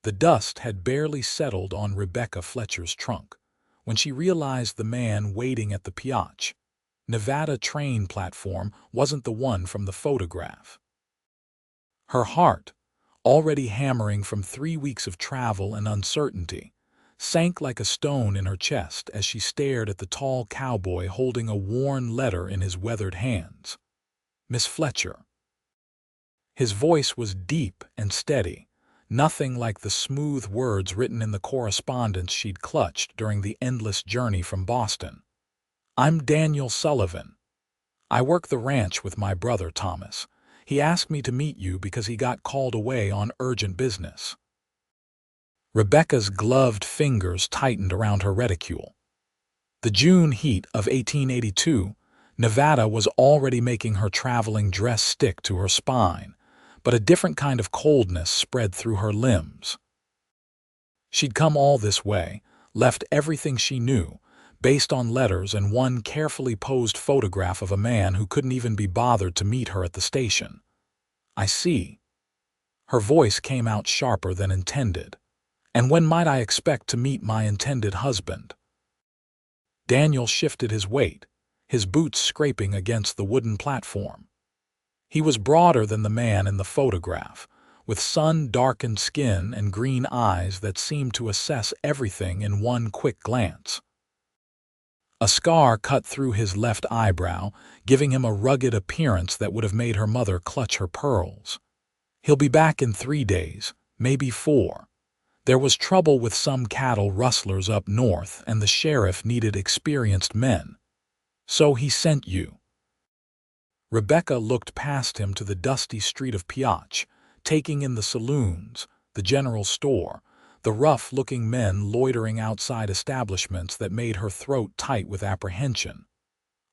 The dust had barely settled on Rebecca Fletcher's trunk when she realized the man waiting at the Piatch, Nevada train platform wasn't the one from the photograph. Her heart, already hammering from 3 weeks of travel and uncertainty, sank like a stone in her chest as she stared at the tall cowboy holding a worn letter in his weathered hands. "Miss Fletcher." His voice was deep and steady, nothing like the smooth words written in the correspondence she'd clutched during the endless journey from Boston. "I'm Daniel Sullivan. I work the ranch with my brother Thomas. He asked me to meet you because he got called away on urgent business." Rebecca's gloved fingers tightened around her reticule. The June heat of 1882, Nevada was already making her traveling dress stick to her spine, but a different kind of coldness spread through her limbs. She'd come all this way, left everything she knew, based on letters and one carefully posed photograph of a man who couldn't even be bothered to meet her at the station. "I see." Her voice came out sharper than intended. "And when might I expect to meet my intended husband?" Daniel shifted his weight, his boots scraping against the wooden platform. He was broader than the man in the photograph, with sun-darkened skin and green eyes that seemed to assess everything in one quick glance. A scar cut through his left eyebrow, giving him a rugged appearance that would have made her mother clutch her pearls. "He'll be back in 3 days, maybe 4. There was trouble with some cattle rustlers up north, and the sheriff needed experienced men. So he sent you." Rebecca looked past him to the dusty street of Piatch, taking in the saloons, the general store, the rough-looking men loitering outside establishments that made her throat tight with apprehension.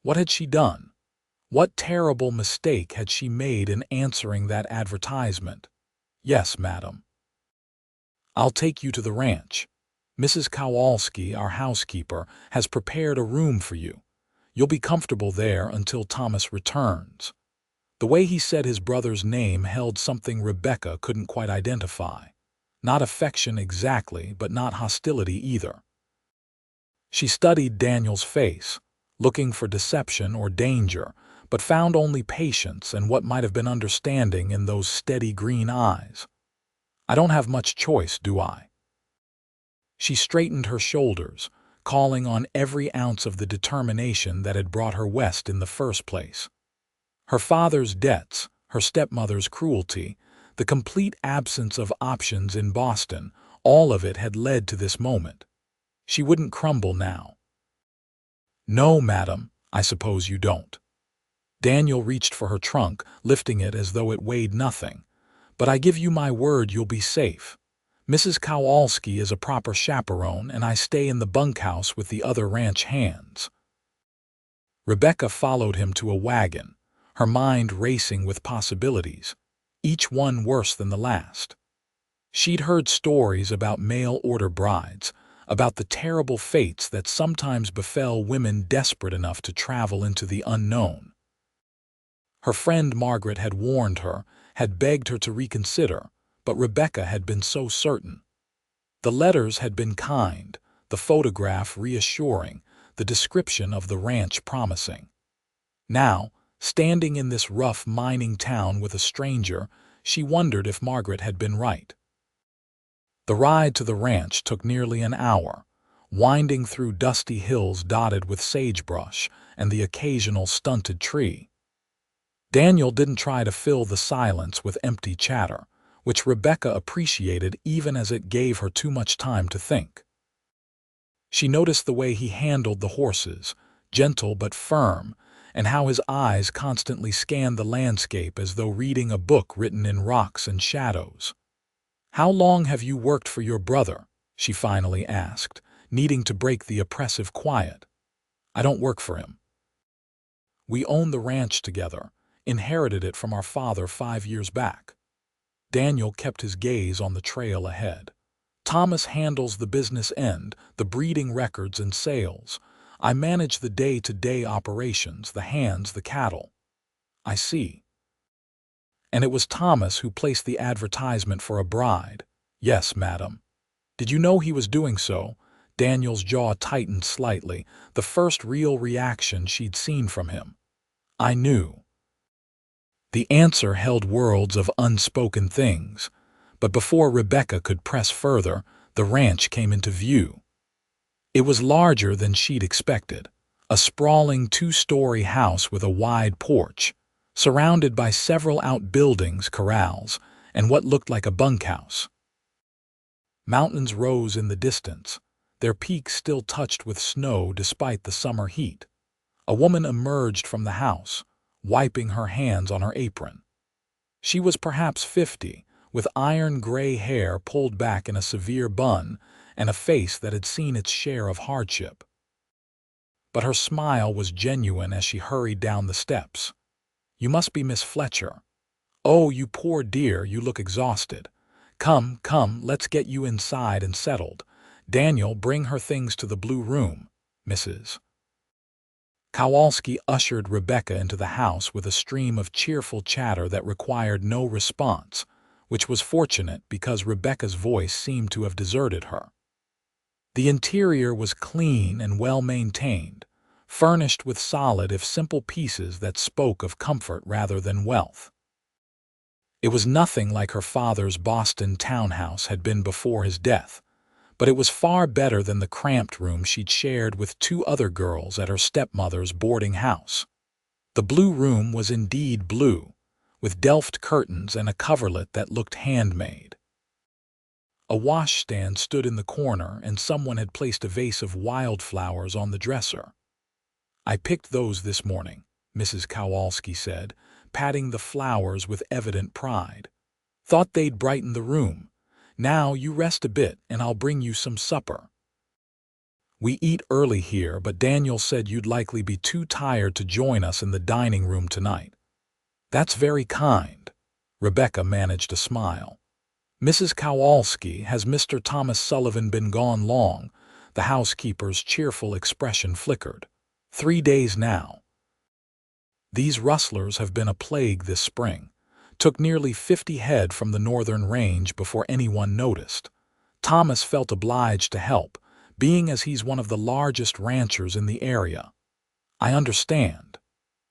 What had she done? What terrible mistake had she made in answering that advertisement? "Yes, madam." "I'll take you to the ranch. Mrs. Kowalski, our housekeeper, has prepared a room for you. You'll be comfortable there until Thomas returns." The way he said his brother's name held something Rebecca couldn't quite identify. Not affection exactly, but not hostility either. She studied Daniel's face, looking for deception or danger, but found only patience and what might have been understanding in those steady green eyes. "I don't have much choice, do I?" She straightened her shoulders, calling on every ounce of the determination that had brought her west in the first place. Her father's debts, her stepmother's cruelty, the complete absence of options in Boston, all of it had led to this moment. She wouldn't crumble now. "No, madam, I suppose you don't." Daniel reached for her trunk, lifting it as though it weighed nothing. "But I give you my word you'll be safe. Mrs. Kowalski is a proper chaperone, and I stay in the bunkhouse with the other ranch hands." Rebecca followed him to a wagon, her mind racing with possibilities, each one worse than the last. She'd heard stories about mail-order brides, about the terrible fates that sometimes befell women desperate enough to travel into the unknown. Her friend Margaret had warned her, had begged her to reconsider, but Rebecca had been so certain. The letters had been kind, the photograph reassuring, the description of the ranch promising. Now, standing in this rough mining town with a stranger, she wondered if Margaret had been right. The ride to the ranch took nearly an hour, winding through dusty hills dotted with sagebrush and the occasional stunted tree. Daniel didn't try to fill the silence with empty chatter, which Rebecca appreciated even as it gave her too much time to think. She noticed the way he handled the horses, gentle but firm, and how his eyes constantly scanned the landscape as though reading a book written in rocks and shadows. "How long have you worked for your brother?" she finally asked, needing to break the oppressive quiet. "I don't work for him. We own the ranch together, inherited it from our father 5 years back." Daniel kept his gaze on the trail ahead. "Thomas handles the business end, the breeding records and sales. I manage the day-to-day operations, the hands, the cattle." "I see." "And it was Thomas who placed the advertisement for a bride. Yes, madam. Did you know he was doing so? Daniel's jaw tightened slightly, the first real reaction she'd seen from him. I knew. The answer held worlds of unspoken things, but before Rebecca could press further, the ranch came into view. It was larger than she'd expected, a sprawling two-story house with a wide porch, surrounded by several outbuildings, corrals, and what looked like a bunkhouse. Mountains rose in the distance, their peaks still touched with snow despite the summer heat. A woman emerged from the house, wiping her hands on her apron. She was perhaps 50, with iron-gray hair pulled back in a severe bun and a face that had seen its share of hardship. But her smile was genuine as she hurried down the steps. "You must be Miss Fletcher. Oh, you poor dear, you look exhausted. Come, come, let's get you inside and settled. Daniel, bring her things to the blue room, Mrs." Kowalski ushered Rebecca into the house with a stream of cheerful chatter that required no response, which was fortunate because Rebecca's voice seemed to have deserted her. The interior was clean and well-maintained, furnished with solid if simple pieces that spoke of comfort rather than wealth. It was nothing like her father's Boston townhouse had been before his death, but it was far better than the cramped room she'd shared with two other girls at her stepmother's boarding house. The blue room was indeed blue, with Delft curtains and a coverlet that looked handmade. A washstand stood in the corner, and someone had placed a vase of wildflowers on the dresser. "I picked those this morning," Mrs. Kowalski said, patting the flowers with evident pride. "Thought they'd brighten the room. Now you rest a bit and I'll bring you some supper. We eat early here, but Daniel said you'd likely be too tired to join us in the dining room tonight." "That's very kind." Rebecca managed a smile. "Mrs. Kowalski, has Mr. Thomas Sullivan been gone long?" The housekeeper's cheerful expression flickered. "3 days now. These rustlers have been a plague this spring. Took nearly 50 head from the northern range before anyone noticed. Thomas felt obliged to help, being as he's one of the largest ranchers in the area." "I understand."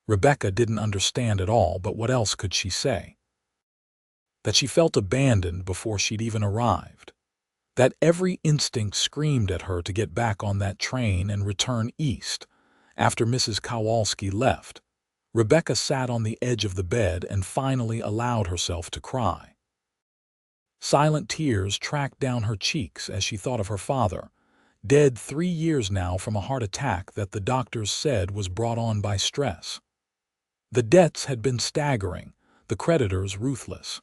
Rebecca didn't understand at all, but what else could she say? That she felt abandoned before she'd even arrived. That every instinct screamed at her to get back on that train and return east. After Mrs. Kowalski left, Rebecca sat on the edge of the bed and finally allowed herself to cry. Silent tears tracked down her cheeks as she thought of her father, dead 3 years now from a heart attack that the doctors said was brought on by stress. The debts had been staggering, the creditors ruthless.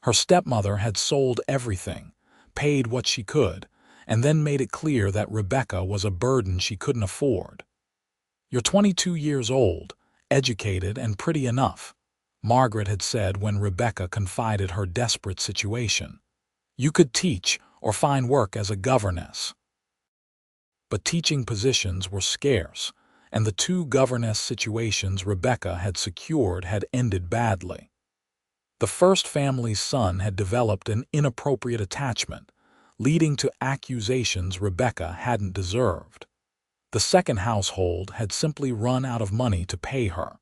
Her stepmother had sold everything, paid what she could, and then made it clear that Rebecca was a burden she couldn't afford. "You're 22 years old, educated and pretty enough," Margaret had said when Rebecca confided her desperate situation. "You could teach or find work as a governess." But teaching positions were scarce, and the 2 governess situations Rebecca had secured had ended badly. The first family's son had developed an inappropriate attachment, leading to accusations Rebecca hadn't deserved. The second household had simply run out of money to pay her.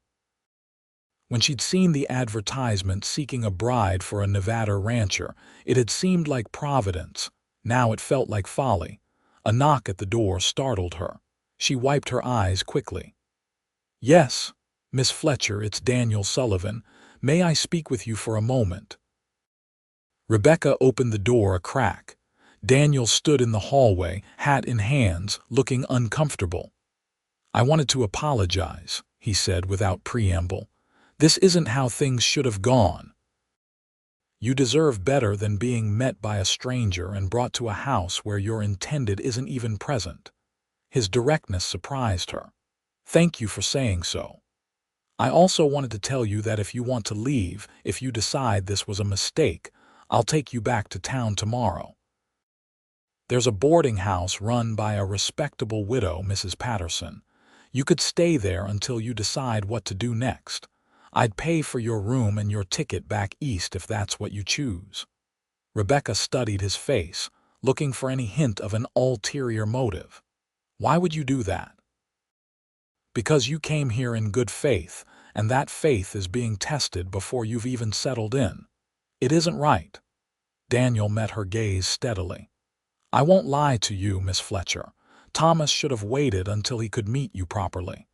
When she'd seen the advertisement seeking a bride for a Nevada rancher, it had seemed like providence. Now it felt like folly. A knock at the door startled her. She wiped her eyes quickly. "Yes, Miss Fletcher, it's Daniel Sullivan. May I speak with you for a moment?" Rebecca opened the door a crack. Daniel stood in the hallway, hat in hands, looking uncomfortable. "I wanted to apologize," he said without preamble. "This isn't how things should have gone. You deserve better than being met by a stranger and brought to a house where your intended isn't even present." His directness surprised her. "Thank you for saying so. I also wanted to tell you that if you want to leave, if you decide this was a mistake, I'll take you back to town tomorrow. There's a boarding house run by a respectable widow, Mrs. Patterson. You could stay there until you decide what to do next. I'd pay for your room and your ticket back east if that's what you choose." Rebecca studied his face, looking for any hint of an ulterior motive. Why would you do that? Because you came here in good faith, and that faith is being tested before you've even settled in. It isn't right. Daniel met her gaze steadily. I won't lie to you, Miss Fletcher. Thomas should have waited until he could meet you properly.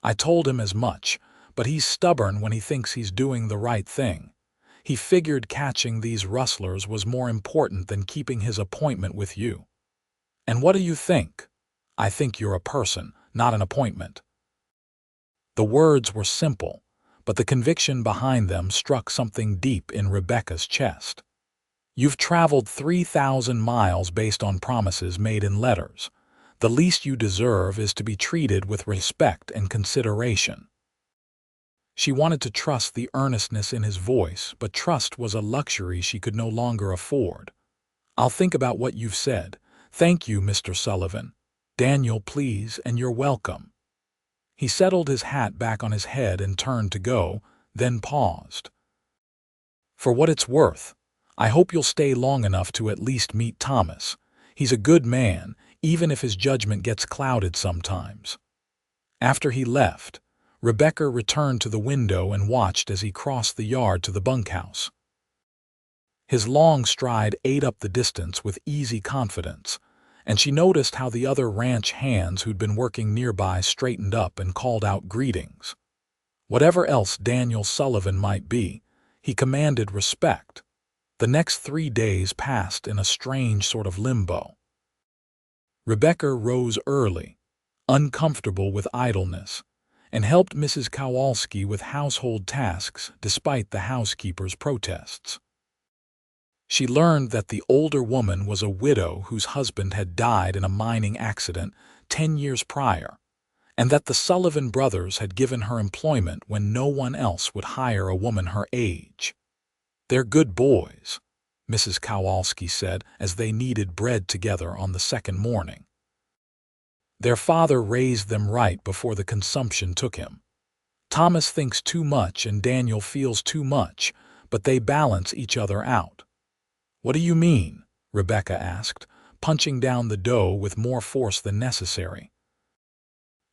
I told him as much, but he's stubborn when he thinks he's doing the right thing. He figured catching these rustlers was more important than keeping his appointment with you. And what do you think? I think you're a person, not an appointment. The words were simple, but the conviction behind them struck something deep in Rebecca's chest. You've traveled 3,000 miles based on promises made in letters. The least you deserve is to be treated with respect and consideration. She wanted to trust the earnestness in his voice, but trust was a luxury she could no longer afford. I'll think about what you've said. Thank you, Mr. Sullivan. Daniel, please, and you're welcome. He settled his hat back on his head and turned to go, then paused. For what it's worth, I hope you'll stay long enough to at least meet Thomas. He's a good man, even if his judgment gets clouded sometimes. After he left, Rebecca returned to the window and watched as he crossed the yard to the bunkhouse. His long stride ate up the distance with easy confidence, and she noticed how the other ranch hands who'd been working nearby straightened up and called out greetings. Whatever else Daniel Sullivan might be, he commanded respect. The next 3 days passed in a strange sort of limbo. Rebecca rose early, uncomfortable with idleness, and helped Mrs. Kowalski with household tasks despite the housekeeper's protests. She learned that the older woman was a widow whose husband had died in a mining accident 10 years prior, and that the Sullivan brothers had given her employment when no one else would hire a woman her age. They're good boys, Mrs. Kowalski said as they kneaded bread together on the second morning. Their father raised them right before the consumption took him. Thomas thinks too much and Daniel feels too much, but they balance each other out. What do you mean? Rebecca asked, punching down the dough with more force than necessary.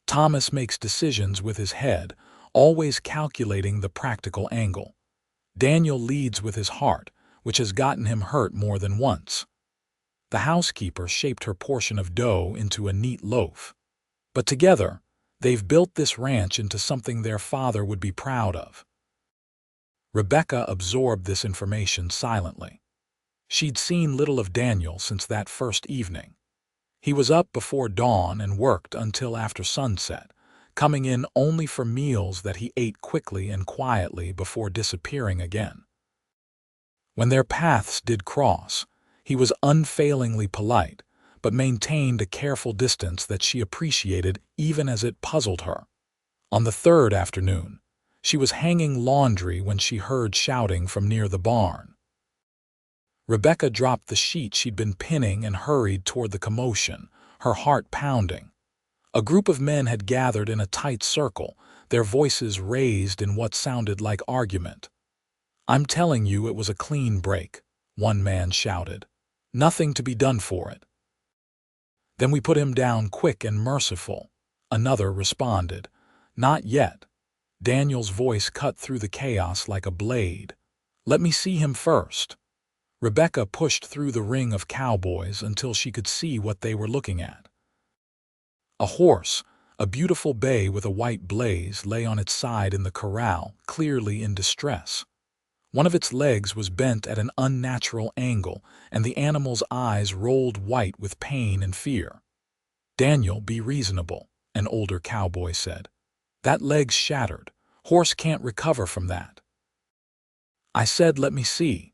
Thomas makes decisions with his head, always calculating the practical angle. Daniel leads with his heart, which has gotten him hurt more than once. The housekeeper shaped her portion of dough into a neat loaf. But together, they've built this ranch into something their father would be proud of. Rebecca absorbed this information silently. She'd seen little of Daniel since that first evening. He was up before dawn and worked until after sunset, coming in only for meals that he ate quickly and quietly before disappearing again. When their paths did cross, he was unfailingly polite, but maintained a careful distance that she appreciated even as it puzzled her. On the third afternoon, she was hanging laundry when she heard shouting from near the barn. Rebecca dropped the sheet she'd been pinning and hurried toward the commotion, her heart pounding. A group of men had gathered in a tight circle, their voices raised in what sounded like argument. "I'm telling you it was a clean break," one man shouted. "Nothing to be done for it." "Then we put him down quick and merciful," another responded. "Not yet." Daniel's voice cut through the chaos like a blade. "Let me see him first." Rebecca pushed through the ring of cowboys until she could see what they were looking at. A horse, a beautiful bay with a white blaze, lay on its side in the corral, clearly in distress. One of its legs was bent at an unnatural angle, and the animal's eyes rolled white with pain and fear. "Daniel, be reasonable," an older cowboy said. "That leg's shattered. Horse can't recover from that." "I said let me see."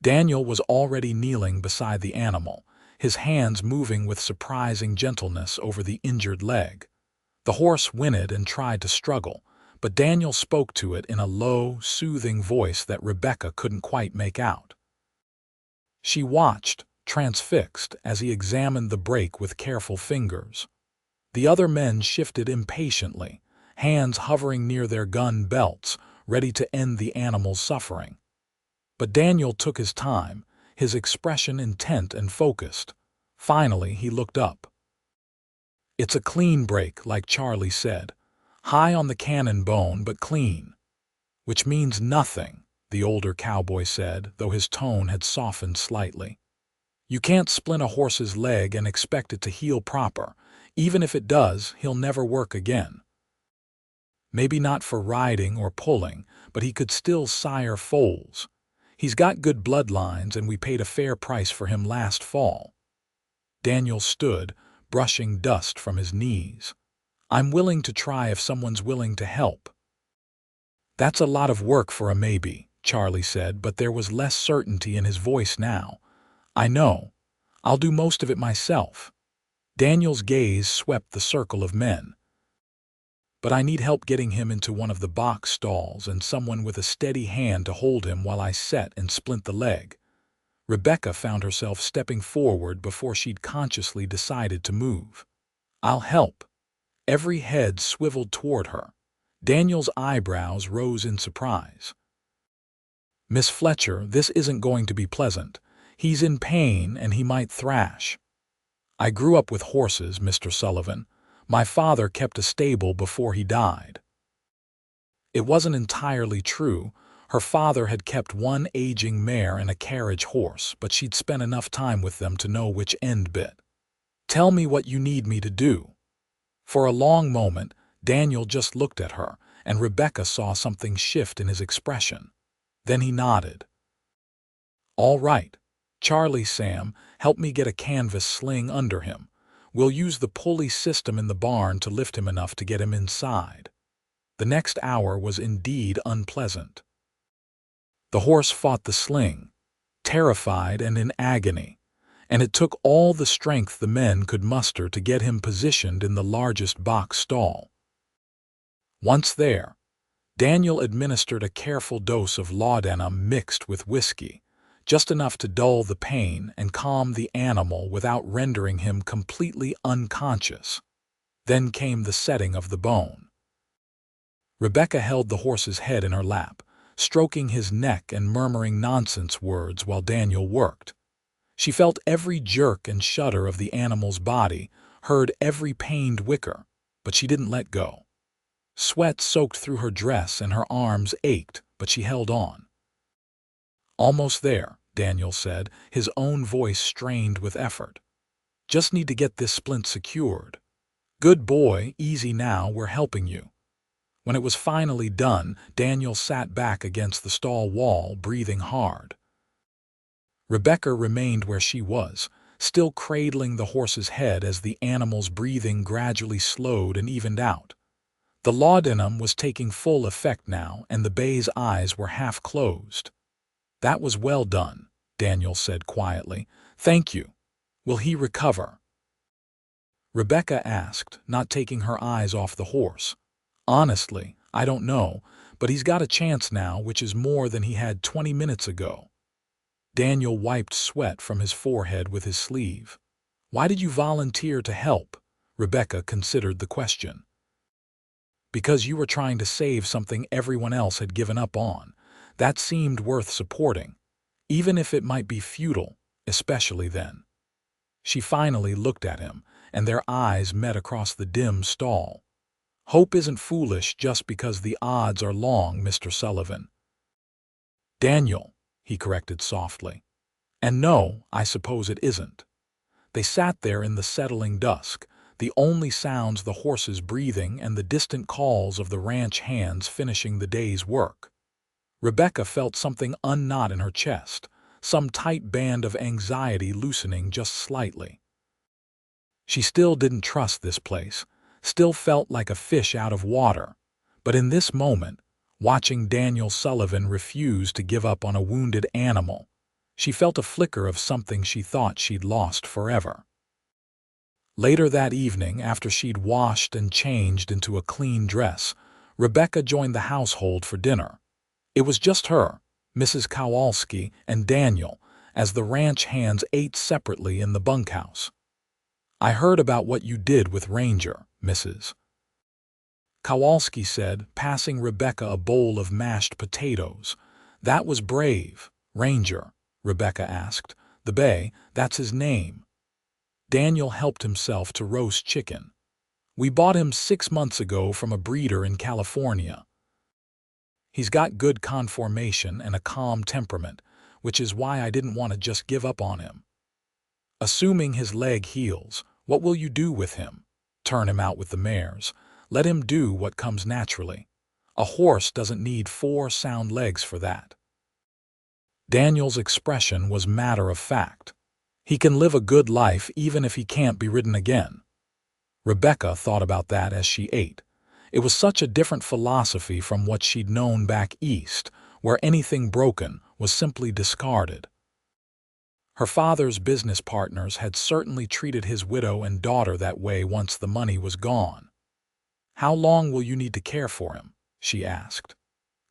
Daniel was already kneeling beside the animal, his hands moving with surprising gentleness over the injured leg. The horse whinnied and tried to struggle, but Daniel spoke to it in a low, soothing voice that Rebecca couldn't quite make out. She watched, transfixed, as he examined the break with careful fingers. The other men shifted impatiently, hands hovering near their gun belts, ready to end the animal's suffering. But Daniel took his time, his expression intent and focused. Finally, he looked up. "It's a clean break, like Charlie said. High on the cannon bone, but clean." "Which means nothing," the older cowboy said, though his tone had softened slightly. "You can't splint a horse's leg and expect it to heal proper. Even if it does, he'll never work again. Maybe not for riding or pulling, but he could still sire foals. He's got good bloodlines, and we paid a fair price for him last fall." Daniel stood, brushing dust from his knees. "I'm willing to try if someone's willing to help." "That's a lot of work for a maybe," Charlie said, but there was less certainty in his voice now. "I know. I'll do most of it myself." Daniel's gaze swept the circle of men. "But I need help getting him into one of the box stalls and someone with a steady hand to hold him while I set and splint the leg." Rebecca found herself stepping forward before she'd consciously decided to move. "I'll help." Every head swiveled toward her. Daniel's eyebrows rose in surprise. "Miss Fletcher, this isn't going to be pleasant. He's in pain and he might thrash." "I grew up with horses, Mr. Sullivan. My father kept a stable before he died." It wasn't entirely true. Her father had kept one aging mare and a carriage horse, but she'd spent enough time with them to know which end bit. "Tell me what you need me to do." For a long moment, Daniel just looked at her, and Rebecca saw something shift in his expression. Then he nodded. "All right. Charlie, Sam, help me get a canvas sling under him. We'll use the pulley system in the barn to lift him enough to get him inside." The next hour was indeed unpleasant. The horse fought the sling, terrified and in agony, and it took all the strength the men could muster to get him positioned in the largest box stall. Once there, Daniel administered a careful dose of laudanum mixed with whiskey, just enough to dull the pain and calm the animal without rendering him completely unconscious. Then came the setting of the bone. Rebecca held the horse's head in her lap, stroking his neck and murmuring nonsense words while Daniel worked. She felt every jerk and shudder of the animal's body, heard every pained whicker, but she didn't let go. Sweat soaked through her dress and her arms ached, but she held on. "Almost there," Daniel said, his own voice strained with effort. "Just need to get this splint secured." "Good boy, easy now, we're helping you." When it was finally done, Daniel sat back against the stall wall, breathing hard. Rebecca remained where she was, still cradling the horse's head as the animal's breathing gradually slowed and evened out. The laudanum was taking full effect now, and the bay's eyes were half closed. "That was well done," Daniel said quietly. "Thank you. Will he recover?" Rebecca asked, not taking her eyes off the horse. "Honestly, I don't know, but he's got a chance now, which is more than he had 20 minutes ago." Daniel wiped sweat from his forehead with his sleeve. "Why did you volunteer to help?" Rebecca considered the question. "Because you were trying to save something everyone else had given up on. That seemed worth supporting, even if it might be futile, especially then." She finally looked at him, and their eyes met across the dim stall. "Hope isn't foolish just because the odds are long, Mr. Sullivan." "Daniel," he corrected softly. "And no, I suppose it isn't." They sat there in the settling dusk, the only sounds the horses breathing and the distant calls of the ranch hands finishing the day's work. Rebecca felt something unknot in her chest, some tight band of anxiety loosening just slightly. She still didn't trust this place, still felt like a fish out of water, but in this moment, watching Daniel Sullivan refuse to give up on a wounded animal, she felt a flicker of something she thought she'd lost forever. Later that evening, after she'd washed and changed into a clean dress, Rebecca joined the household for dinner. It was just her, Mrs. Kowalski, and Daniel, as the ranch hands ate separately in the bunkhouse. "I heard about what you did with Ranger, Mrs." Kowalski said, passing Rebecca a bowl of mashed potatoes. "That was brave. Ranger, Rebecca asked. The bay, that's his name. Daniel helped himself to roast chicken. We bought him 6 months ago from a breeder in California. He's got good conformation and a calm temperament, which is why I didn't want to just give up on him. Assuming his leg heals, what will you do with him? Turn him out with the mares. Let him do what comes naturally. A horse doesn't need 4 sound legs for that. Daniel's expression was matter of fact. He can live a good life even if he can't be ridden again. Rebecca thought about that as she ate. It was such a different philosophy from what she'd known back east, where anything broken was simply discarded. Her father's business partners had certainly treated his widow and daughter that way once the money was gone. "How long will you need to care for him?" she asked.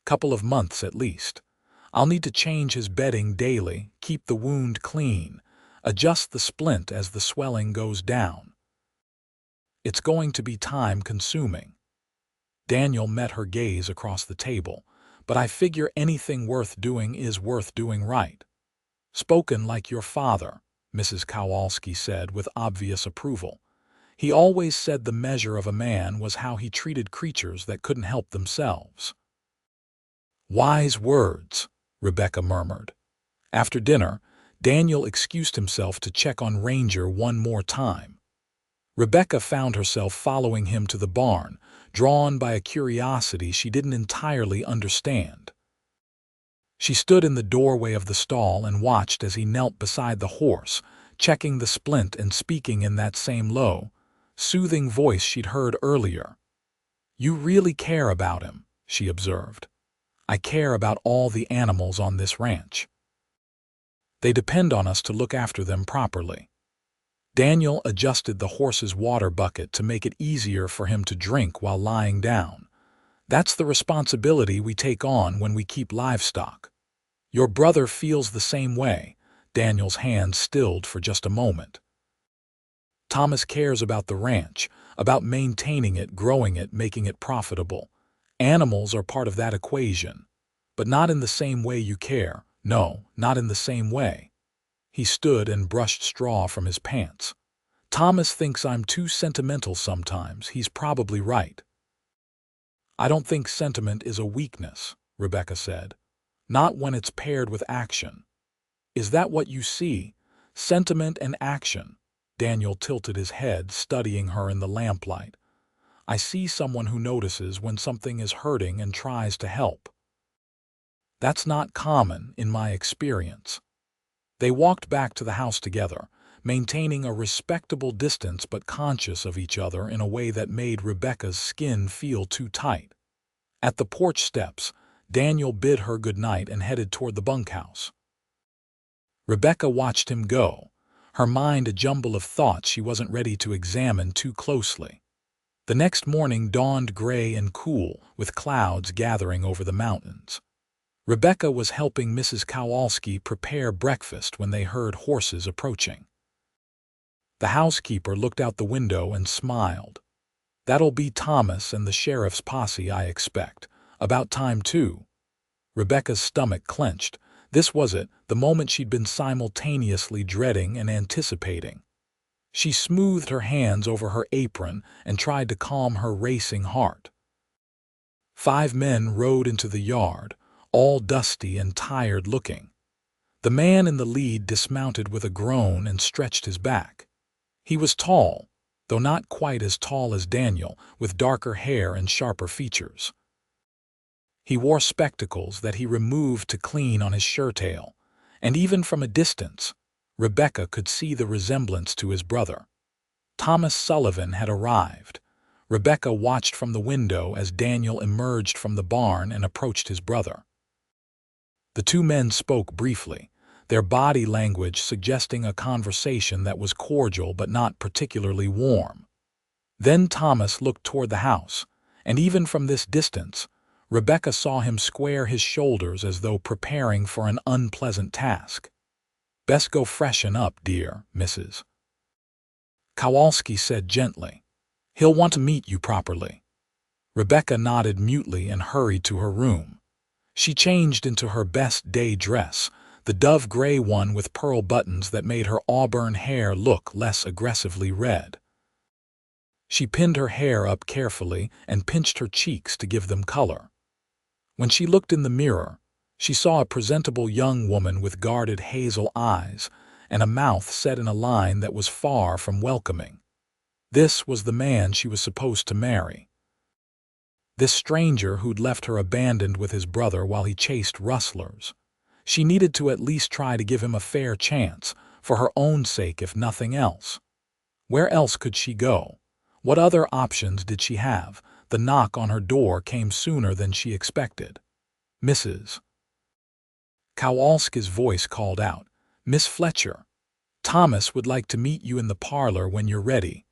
"Couple of months at least. I'll need to change his bedding daily, keep the wound clean, adjust the splint as the swelling goes down. It's going to be time-consuming." Daniel met her gaze across the table. "But I figure anything worth doing is worth doing right." "Spoken like your father," Mrs. Kowalski said with obvious approval. "He always said the measure of a man was how he treated creatures that couldn't help themselves." "Wise words," Rebecca murmured. After dinner, Daniel excused himself to check on Ranger one more time. Rebecca found herself following him to the barn, drawn by a curiosity she didn't entirely understand. She stood in the doorway of the stall and watched as he knelt beside the horse, checking the splint and speaking in that same low, soothing voice she'd heard earlier. "You really care about him," she observed. "I care about all the animals on this ranch. They depend on us to look after them properly." Daniel adjusted the horse's water bucket to make it easier for him to drink while lying down. "That's the responsibility we take on when we keep livestock. Your brother feels the same way." Daniel's hand stilled for just a moment. "Thomas cares about the ranch, about maintaining it, growing it, making it profitable. Animals are part of that equation. But not in the same way you care. No, not in the same way." He stood and brushed straw from his pants. "Thomas thinks I'm too sentimental sometimes. He's probably right." "I don't think sentiment is a weakness," Rebecca said. "Not when it's paired with action." "Is that what you see? Sentiment and action?" Daniel tilted his head, studying her in the lamplight. "I see someone who notices when something is hurting and tries to help. That's not common in my experience." They walked back to the house together, maintaining a respectable distance but conscious of each other in a way that made Rebecca's skin feel too tight. At the porch steps, Daniel bid her good night and headed toward the bunkhouse. Rebecca watched him go, her mind a jumble of thoughts she wasn't ready to examine too closely. The next morning dawned gray and cool, with clouds gathering over the mountains. Rebecca was helping Mrs. Kowalski prepare breakfast when they heard horses approaching. The housekeeper looked out the window and smiled. "That'll be Thomas and the sheriff's posse, I expect. About time, too." Rebecca's stomach clenched. This was it, the moment she'd been simultaneously dreading and anticipating. She smoothed her hands over her apron and tried to calm her racing heart. 5 men rode into the yard, all dusty and tired-looking. The man in the lead dismounted with a groan and stretched his back. He was tall, though not quite as tall as Daniel, with darker hair and sharper features. He wore spectacles that he removed to clean on his shirttail, and even from a distance, Rebecca could see the resemblance to his brother. Thomas Sullivan had arrived. Rebecca watched from the window as Daniel emerged from the barn and approached his brother. The 2 men spoke briefly, their body language suggesting a conversation that was cordial but not particularly warm. Then Thomas looked toward the house, and even from this distance, Rebecca saw him square his shoulders as though preparing for an unpleasant task. "Best go freshen up, dear Mrs. Kowalski said gently. "He'll want to meet you properly." Rebecca nodded mutely and hurried to her room. She changed into her best day dress, the dove-gray one with pearl buttons that made her auburn hair look less aggressively red. She pinned her hair up carefully and pinched her cheeks to give them color. When she looked in the mirror, she saw a presentable young woman with guarded hazel eyes and a mouth set in a line that was far from welcoming. This was the man she was supposed to marry. This stranger who'd left her abandoned with his brother while he chased rustlers. She needed to at least try to give him a fair chance, for her own sake if nothing else. Where else could she go? What other options did she have? The knock on her door came sooner than she expected. Mrs. Kowalski's voice called out, "Miss Fletcher, Thomas would like to meet you in the parlor when you're ready.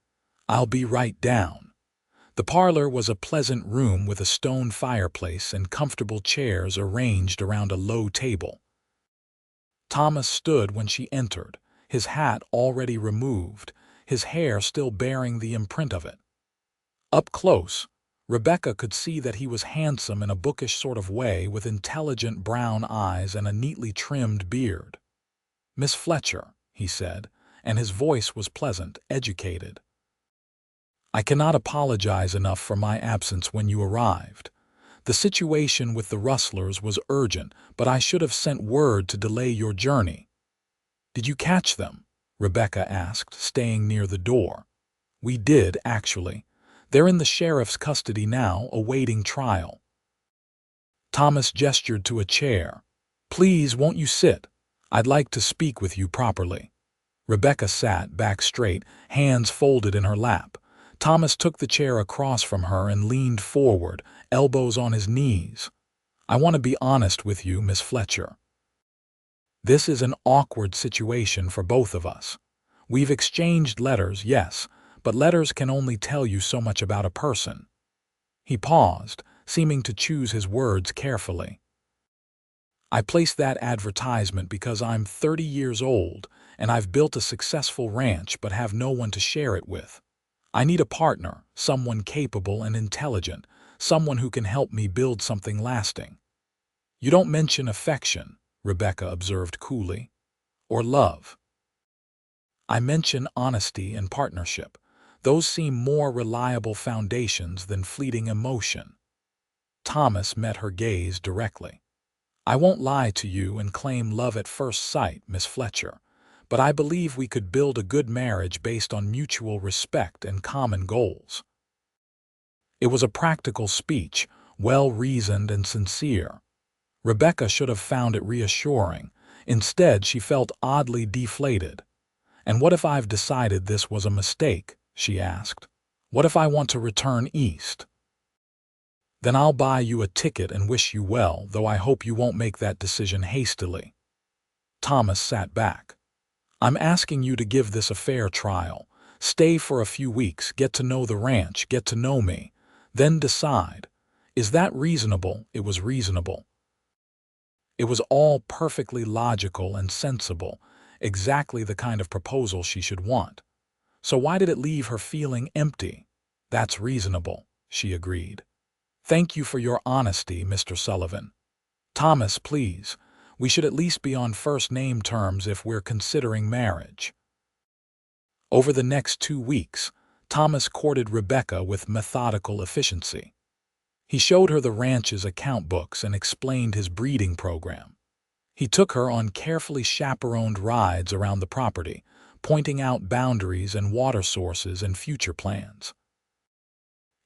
I'll be right down." The parlor was a pleasant room with a stone fireplace and comfortable chairs arranged around a low table. Thomas stood when she entered, his hat already removed, his hair still bearing the imprint of it. Up close, Rebecca could see that he was handsome in a bookish sort of way with intelligent brown eyes and a neatly trimmed beard. "Miss Fletcher," he said, and his voice was pleasant, educated. "I cannot apologize enough for my absence when you arrived. The situation with the rustlers was urgent, but I should have sent word to delay your journey." "Did you catch them?" Rebecca asked, staying near the door. "We did, actually. They're in the sheriff's custody now, awaiting trial." Thomas gestured to a chair. "Please, won't you sit? I'd like to speak with you properly." Rebecca sat back straight, hands folded in her lap. Thomas took the chair across from her and leaned forward, elbows on his knees. "I want to be honest with you, Miss Fletcher. This is an awkward situation for both of us. We've exchanged letters, yes, but letters can only tell you so much about a person." He paused, seeming to choose his words carefully. "I placed that advertisement because I'm 30 years old and I've built a successful ranch but have no one to share it with. I need a partner, someone capable and intelligent, someone who can help me build something lasting." "You don't mention affection," Rebecca observed coolly, "or love." "I mention honesty and partnership. Those seem more reliable foundations than fleeting emotion." Thomas met her gaze directly. "I won't lie to you and claim love at first sight, Miss Fletcher, but I believe we could build a good marriage based on mutual respect and common goals." It was a practical speech, well-reasoned and sincere. Rebecca should have found it reassuring. Instead, she felt oddly deflated. "And what if I've decided this was a mistake?" she asked. "What if I want to return east?" "Then I'll buy you a ticket and wish you well, though I hope you won't make that decision hastily." Thomas sat back. "I'm asking you to give this a fair trial. Stay for a few weeks, get to know the ranch, get to know me, then decide. Is that reasonable?" It was reasonable. It was all perfectly logical and sensible, exactly the kind of proposal she should want. So why did it leave her feeling empty? "That's reasonable," she agreed. "Thank you for your honesty, Mr. Sullivan. Thomas, please, we should at least be on first-name terms if we're considering marriage." Over the next 2 weeks, Thomas courted Rebecca with methodical efficiency. He showed her the ranch's account books and explained his breeding program. He took her on carefully chaperoned rides around the property, pointing out boundaries and water sources and future plans.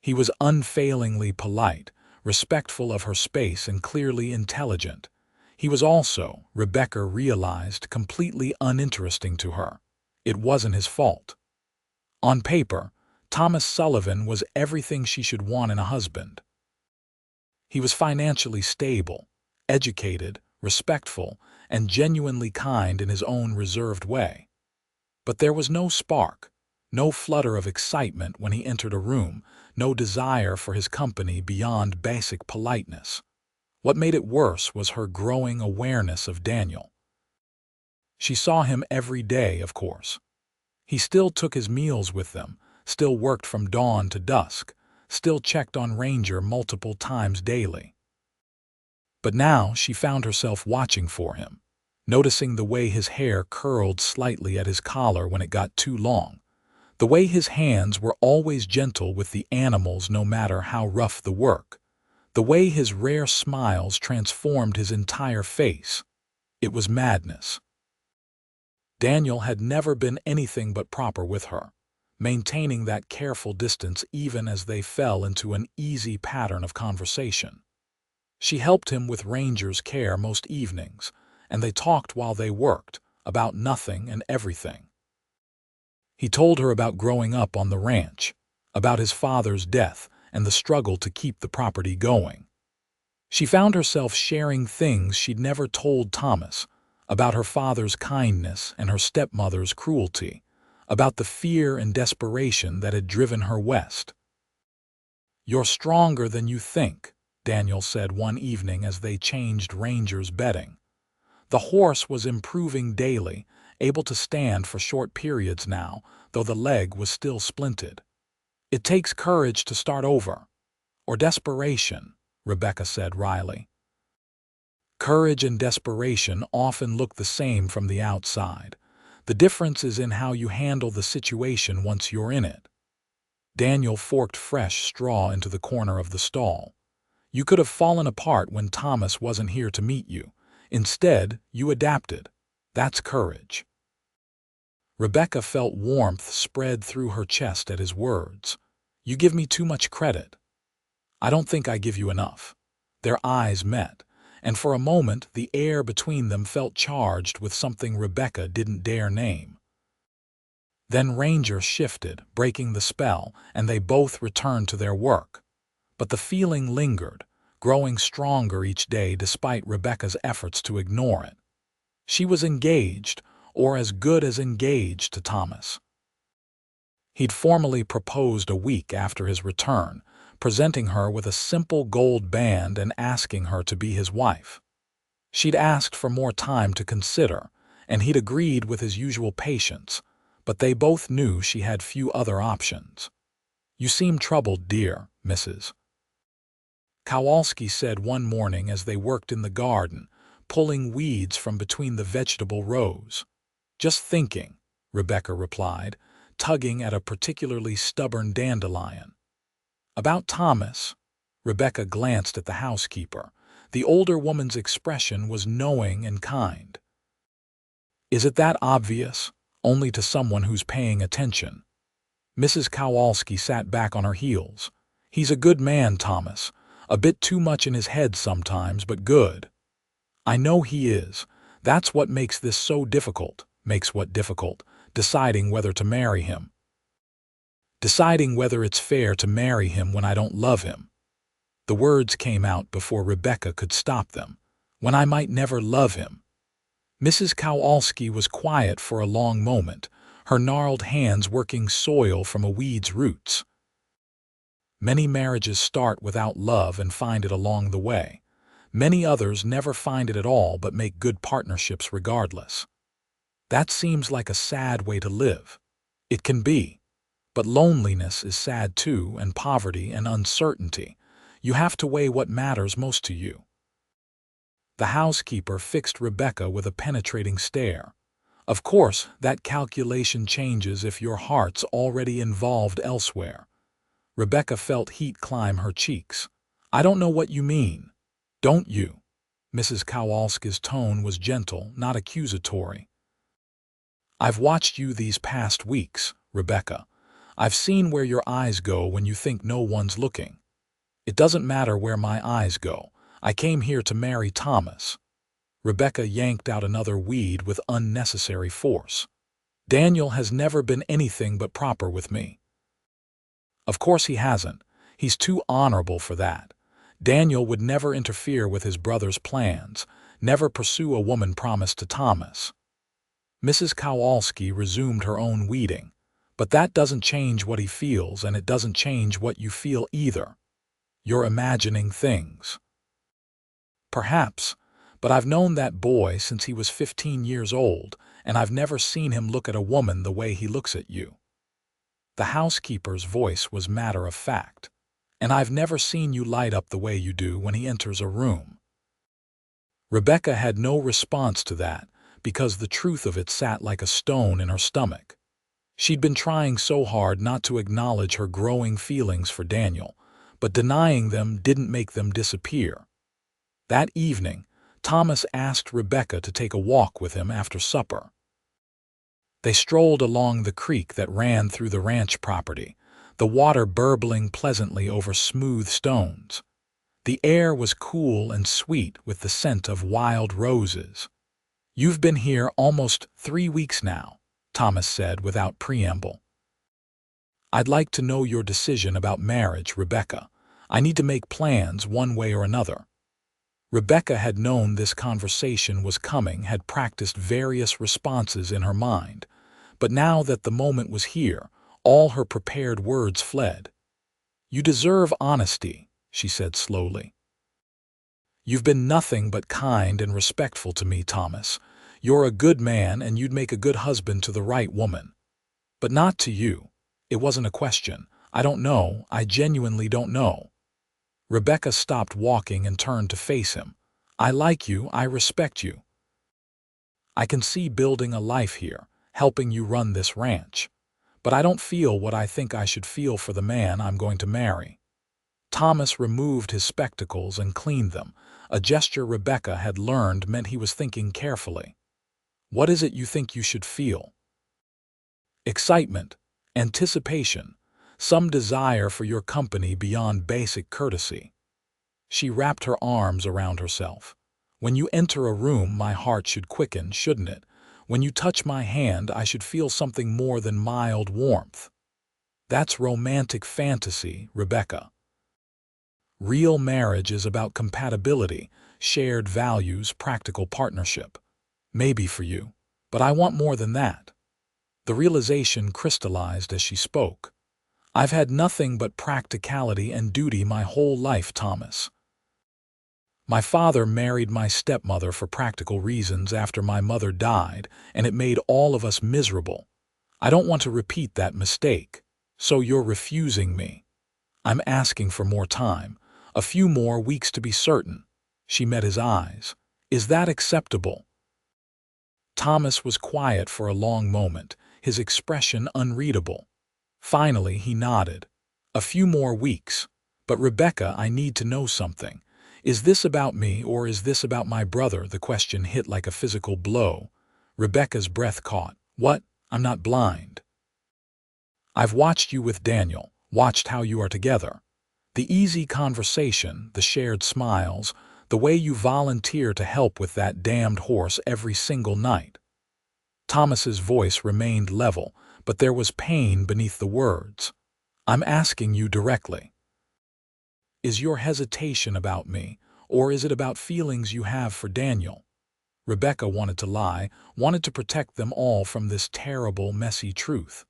He was unfailingly polite, respectful of her space and clearly intelligent. He was also, Rebecca realized, completely uninteresting to her. It wasn't his fault. On paper, Thomas Sullivan was everything she should want in a husband. He was financially stable, educated, respectful, and genuinely kind in his own reserved way. But there was no spark, no flutter of excitement when he entered a room, no desire for his company beyond basic politeness. What made it worse was her growing awareness of Daniel. She saw him every day, of course. He still took his meals with them, still worked from dawn to dusk, still checked on Ranger multiple times daily. But now she found herself watching for him. noticing the way his hair curled slightly at his collar when it got too long, the way his hands were always gentle with the animals no matter how rough the work, the way his rare smiles transformed his entire face. It was madness. Daniel had never been anything but proper with her, maintaining that careful distance even as they fell into an easy pattern of conversation. She helped him with Ranger's care most evenings, and they talked while they worked, about nothing and everything. He told her about growing up on the ranch, about his father's death and the struggle to keep the property going. She found herself sharing things she'd never told Thomas, about her father's kindness and her stepmother's cruelty, about the fear and desperation that had driven her west. "You're stronger than you think," Daniel said one evening as they changed Ranger's bedding. The horse was improving daily, able to stand for short periods now, though the leg was still splinted. "It takes courage to start over. Or desperation," Rebecca said wryly. Courage and desperation often look the same from the outside. The difference is in how you handle the situation once you're in it. Daniel forked fresh straw into the corner of the stall. "You could have fallen apart when Thomas wasn't here to meet you. Instead, you adapted. That's courage." Rebecca felt warmth spread through her chest at his words. "You give me too much credit." "I don't think I give you enough." Their eyes met, and for a moment the air between them felt charged with something Rebecca didn't dare name. Then Ranger shifted, breaking the spell, and they both returned to their work. But the feeling lingered, growing stronger each day despite Rebecca's efforts to ignore it. She was engaged, or as good as engaged, to Thomas. He'd formally proposed a week after his return, presenting her with a simple gold band and asking her to be his wife. She'd asked for more time to consider, and he'd agreed with his usual patience, but they both knew she had few other options. "You seem troubled, dear, Mrs. Kowalski said one morning as they worked in the garden, pulling weeds from between the vegetable rows. "Just thinking," Rebecca replied, tugging at a particularly stubborn dandelion. "About Thomas." Rebecca glanced at the housekeeper. The older woman's expression was knowing and kind. "Is it that obvious? Only to someone who's paying attention." Mrs. Kowalski sat back on her heels. "He's a good man, Thomas. A bit too much in his head sometimes, but good." "I know he is. That's what makes this so difficult. Makes what difficult? Deciding whether to marry him. Deciding whether it's fair to marry him when I don't love him." The words came out before Rebecca could stop them. "When I might never love him." Mrs. Kowalski was quiet for a long moment, her gnarled hands working soil from a weed's roots. "Many marriages start without love and find it along the way. Many others never find it at all but make good partnerships regardless. That seems like a sad way to live. It can be. But loneliness is sad too, and poverty and uncertainty. You have to weigh what matters most to you." The housekeeper fixed Rebecca with a penetrating stare. "Of course, that calculation changes if your heart's already involved elsewhere." Rebecca felt heat climb her cheeks. "I don't know what you mean." "Don't you?" Mrs. Kowalski's tone was gentle, not accusatory. "I've watched you these past weeks, Rebecca. I've seen where your eyes go when you think no one's looking. It doesn't matter where my eyes go. I came here to marry Thomas." Rebecca yanked out another weed with unnecessary force. "Daniel has never been anything but proper with me." "Of course he hasn't. He's too honorable for that. Daniel would never interfere with his brother's plans, never pursue a woman promised to Thomas." Mrs. Kowalski resumed her own weeding. "But that doesn't change what he feels, and it doesn't change what you feel either. You're imagining things." "Perhaps, but I've known that boy since he was 15 years old, and I've never seen him look at a woman the way he looks at you." The housekeeper's voice was matter of fact. "And I've never seen you light up the way you do when he enters a room." Rebecca had no response to that, because the truth of it sat like a stone in her stomach. She'd been trying so hard not to acknowledge her growing feelings for Daniel, but denying them didn't make them disappear. That evening, Thomas asked Rebecca to take a walk with him after supper. They strolled along the creek that ran through the ranch property, the water burbling pleasantly over smooth stones. The air was cool and sweet with the scent of wild roses. "You've been here almost 3 weeks now," Thomas said without preamble. "I'd like to know your decision about marriage, Rebecca. I need to make plans one way or another." Rebecca had known this conversation was coming, had practiced various responses in her mind, but now that the moment was here, all her prepared words fled. "You deserve honesty," she said slowly. "You've been nothing but kind and respectful to me, Thomas. You're a good man and you'd make a good husband to the right woman. But not to you. It wasn't a question. I don't know. I genuinely don't know." Rebecca stopped walking and turned to face him. "I like you. I respect you. I can see building a life here, helping you run this ranch. But I don't feel what I think I should feel for the man I'm going to marry." Thomas removed his spectacles and cleaned them, a gesture Rebecca had learned meant he was thinking carefully. "What is it you think you should feel?" "Excitement, anticipation, some desire for your company beyond basic courtesy." She wrapped her arms around herself. "When you enter a room, my heart should quicken, shouldn't it? When you touch my hand, I should feel something more than mild warmth." "That's romantic fantasy, Rebecca. Real marriage is about compatibility, shared values, practical partnership. Maybe for you, but I want more than that." The realization crystallized as she spoke. "I've had nothing but practicality and duty my whole life, Thomas. My father married my stepmother for practical reasons after my mother died, and it made all of us miserable. I don't want to repeat that mistake. So you're refusing me." "I'm asking for more time, a few more weeks to be certain." She met his eyes. "Is that acceptable?" Thomas was quiet for a long moment, his expression unreadable. Finally, he nodded. "A few more weeks. But Rebecca, I need to know something. Is this about me or is this about my brother?" The question hit like a physical blow. Rebecca's breath caught. "What? I'm not blind. I've watched you with Daniel, watched how you are together. The easy conversation, the shared smiles, the way you volunteer to help with that damned horse every single night." Thomas's voice remained level, but there was pain beneath the words. "I'm asking you directly. Is your hesitation about me, or is it about feelings you have for Daniel?" Rebecca wanted to lie, wanted to protect them all from this terrible, messy truth.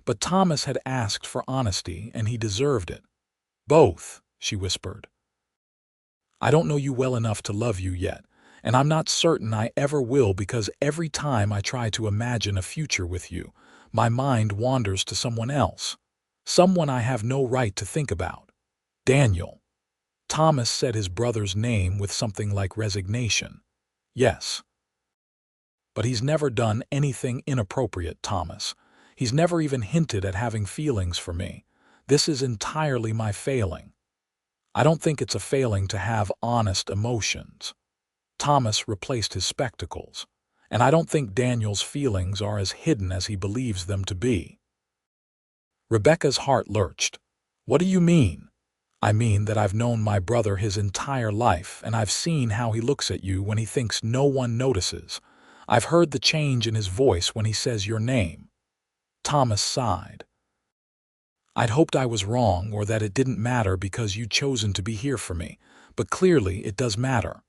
But Thomas had asked for honesty, and he deserved it. "Both," she whispered. "I don't know you well enough to love you yet, and I'm not certain I ever will, because every time I try to imagine a future with you, my mind wanders to someone else, someone I have no right to think about. Daniel." Thomas said his brother's name with something like resignation. "Yes. But he's never done anything inappropriate, Thomas. He's never even hinted at having feelings for me. This is entirely my failing. I don't think it's a failing to have honest emotions." Thomas replaced his spectacles. "And I don't think Daniel's feelings are as hidden as he believes them to be." Rebecca's heart lurched. "What do you mean?" "I mean that I've known my brother his entire life, and I've seen how he looks at you when he thinks no one notices. I've heard the change in his voice when he says your name." Thomas sighed. "I'd hoped I was wrong, or that it didn't matter because you'd chosen to be here for me, but clearly it does matter."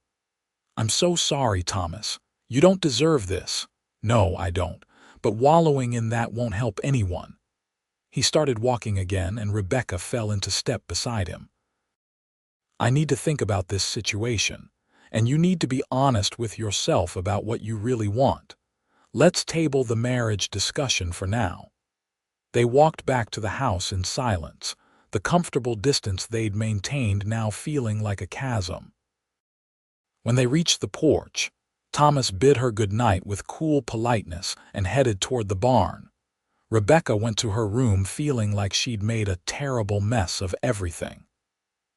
"I'm so sorry, Thomas. You don't deserve this." "No, I don't. But wallowing in that won't help anyone." He started walking again, and Rebecca fell into step beside him. "I need to think about this situation, and you need to be honest with yourself about what you really want. Let's table the marriage discussion for now." They walked back to the house in silence, the comfortable distance they'd maintained now feeling like a chasm. When they reached the porch, Thomas bid her good night with cool politeness and headed toward the barn. Rebecca went to her room feeling like she'd made a terrible mess of everything.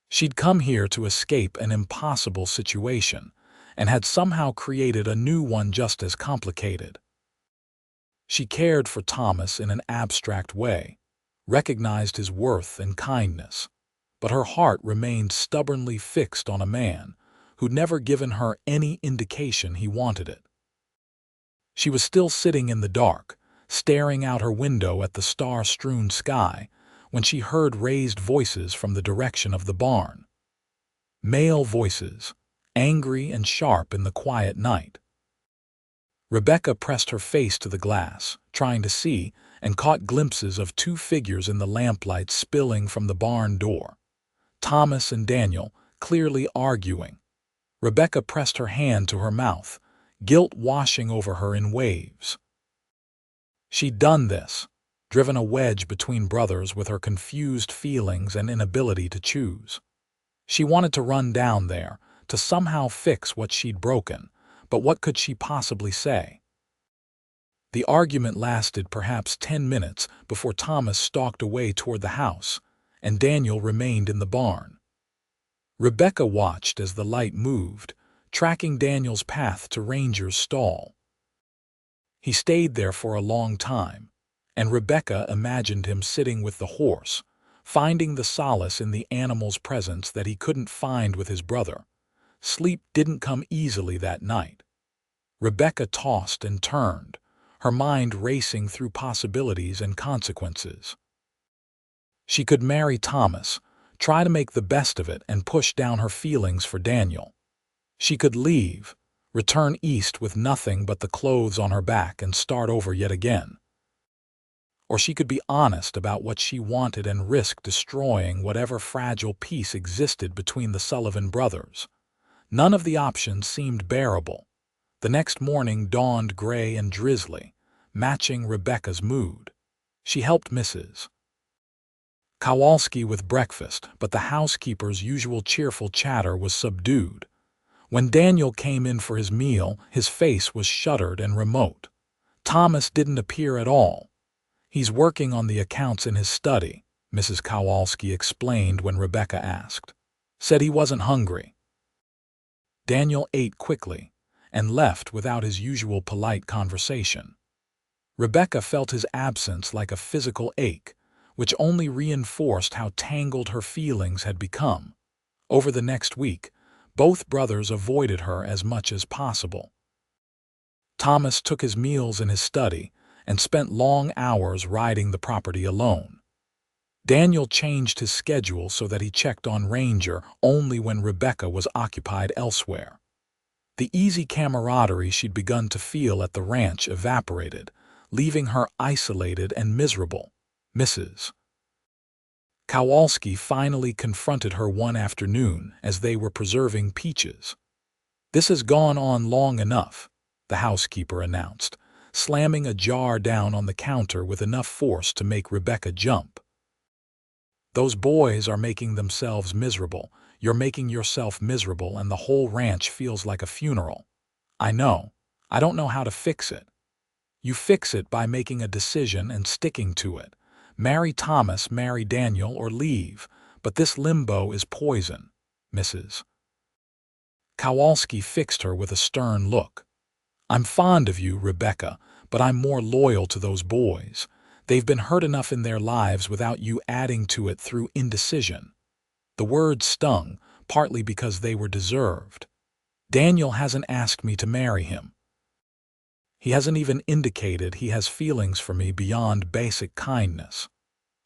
She'd come here to escape an impossible situation and had somehow created a new one just as complicated. She cared for Thomas in an abstract way, recognized his worth and kindness, but her heart remained stubbornly fixed on a man who'd never given her any indication he wanted it. She was still sitting in the dark, staring out her window at the star-strewn sky, when she heard raised voices from the direction of the barn. Male voices, angry and sharp in the quiet night. Rebecca pressed her face to the glass, trying to see, and caught glimpses of two figures in the lamplight spilling from the barn door. Thomas and Daniel, clearly arguing. Rebecca pressed her hand to her mouth, guilt washing over her in waves. She'd done this, driven a wedge between brothers with her confused feelings and inability to choose. She wanted to run down there, to somehow fix what she'd broken, but what could she possibly say? The argument lasted perhaps 10 minutes before Thomas stalked away toward the house, and Daniel remained in the barn. Rebecca watched as the light moved, tracking Daniel's path to Ranger's stall. He stayed there for a long time, and Rebecca imagined him sitting with the horse, finding the solace in the animal's presence that he couldn't find with his brother. Sleep didn't come easily that night. Rebecca tossed and turned, her mind racing through possibilities and consequences. She could marry Thomas, try to make the best of it and push down her feelings for Daniel. She could leave, return east with nothing but the clothes on her back and start over yet again. Or she could be honest about what she wanted and risk destroying whatever fragile peace existed between the Sullivan brothers. None of the options seemed bearable. The next morning dawned gray and drizzly, matching Rebecca's mood. She helped Mrs. Kowalski with breakfast, but the housekeeper's usual cheerful chatter was subdued. When Daniel came in for his meal, his face was shuttered and remote. Thomas didn't appear at all. "He's working on the accounts in his study," Mrs. Kowalski explained when Rebecca asked. "Said he wasn't hungry." Daniel ate quickly and left without his usual polite conversation. Rebecca felt his absence like a physical ache, which only reinforced how tangled her feelings had become. Over the next week, both brothers avoided her as much as possible. Thomas took his meals in his study and spent long hours riding the property alone. Daniel changed his schedule so that he checked on Ranger only when Rebecca was occupied elsewhere. The easy camaraderie she'd begun to feel at the ranch evaporated, leaving her isolated and miserable. Mrs. Kowalski finally confronted her one afternoon as they were preserving peaches. "This has gone on long enough," the housekeeper announced, slamming a jar down on the counter with enough force to make Rebecca jump. "Those boys are making themselves miserable. You're making yourself miserable, and the whole ranch feels like a funeral. I know. I don't know how to fix it." "You fix it by making a decision and sticking to it. Marry Thomas, marry Daniel, or leave, but this limbo is poison." Mrs. Kowalski fixed her with a stern look. "I'm fond of you, Rebecca, but I'm more loyal to those boys. They've been hurt enough in their lives without you adding to it through indecision." The words stung, partly because they were deserved. "Daniel hasn't asked me to marry him. He hasn't even indicated he has feelings for me beyond basic kindness."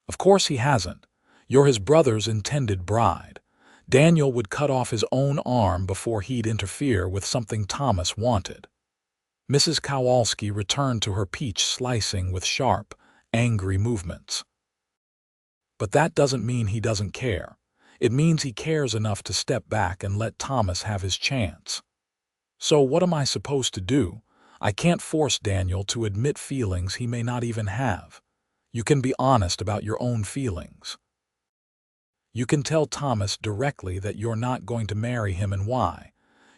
"Of course he hasn't. You're his brother's intended bride. Daniel would cut off his own arm before he'd interfere with something Thomas wanted." Mrs. Kowalski returned to her peach slicing with sharp, angry movements. "But that doesn't mean he doesn't care. It means he cares enough to step back and let Thomas have his chance. So what am I supposed to do? I can't force Daniel to admit feelings he may not even have. You can be honest about your own feelings. You can tell Thomas directly that you're not going to marry him and why.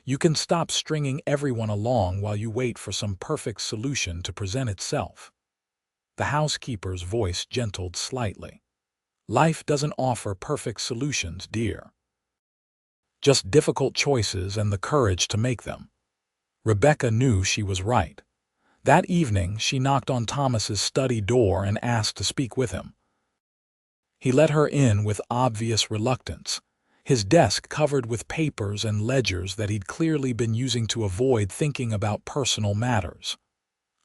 You can stop stringing everyone along while you wait for some perfect solution to present itself. The housekeeper's voice gentled slightly. Life doesn't offer perfect solutions, dear. Just difficult choices and the courage to make them. Rebecca knew she was right. That evening, she knocked on Thomas's study door and asked to speak with him. He let her in with obvious reluctance, his desk covered with papers and ledgers that he'd clearly been using to avoid thinking about personal matters.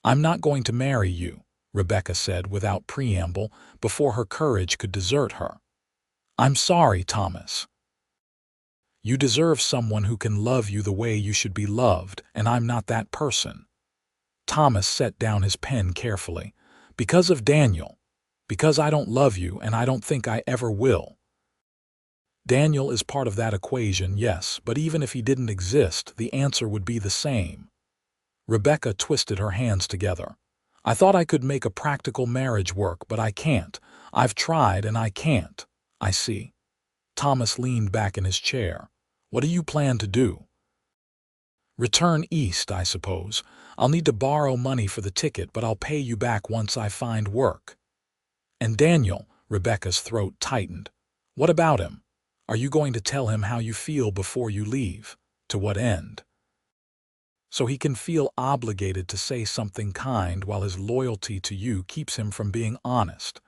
"I'm not going to marry you," Rebecca said without preamble, before her courage could desert her. "I'm sorry, Thomas. You deserve someone who can love you the way you should be loved, and I'm not that person." Thomas set down his pen carefully. "Because of Daniel. Because I don't love you, and I don't think I ever will." Daniel is part of that equation, yes, but even if he didn't exist, the answer would be the same. Rebecca twisted her hands together. "I thought I could make a practical marriage work, but I can't. I've tried and I can't." "I see." Thomas leaned back in his chair. "What do you plan to do?" "Return east, I suppose. I'll need to borrow money for the ticket, but I'll pay you back once I find work." "And Daniel," Rebecca's throat tightened. "What about him? Are you going to tell him how you feel before you leave? To what end?" "So he can feel obligated to say something kind while his loyalty to you keeps him from being honest.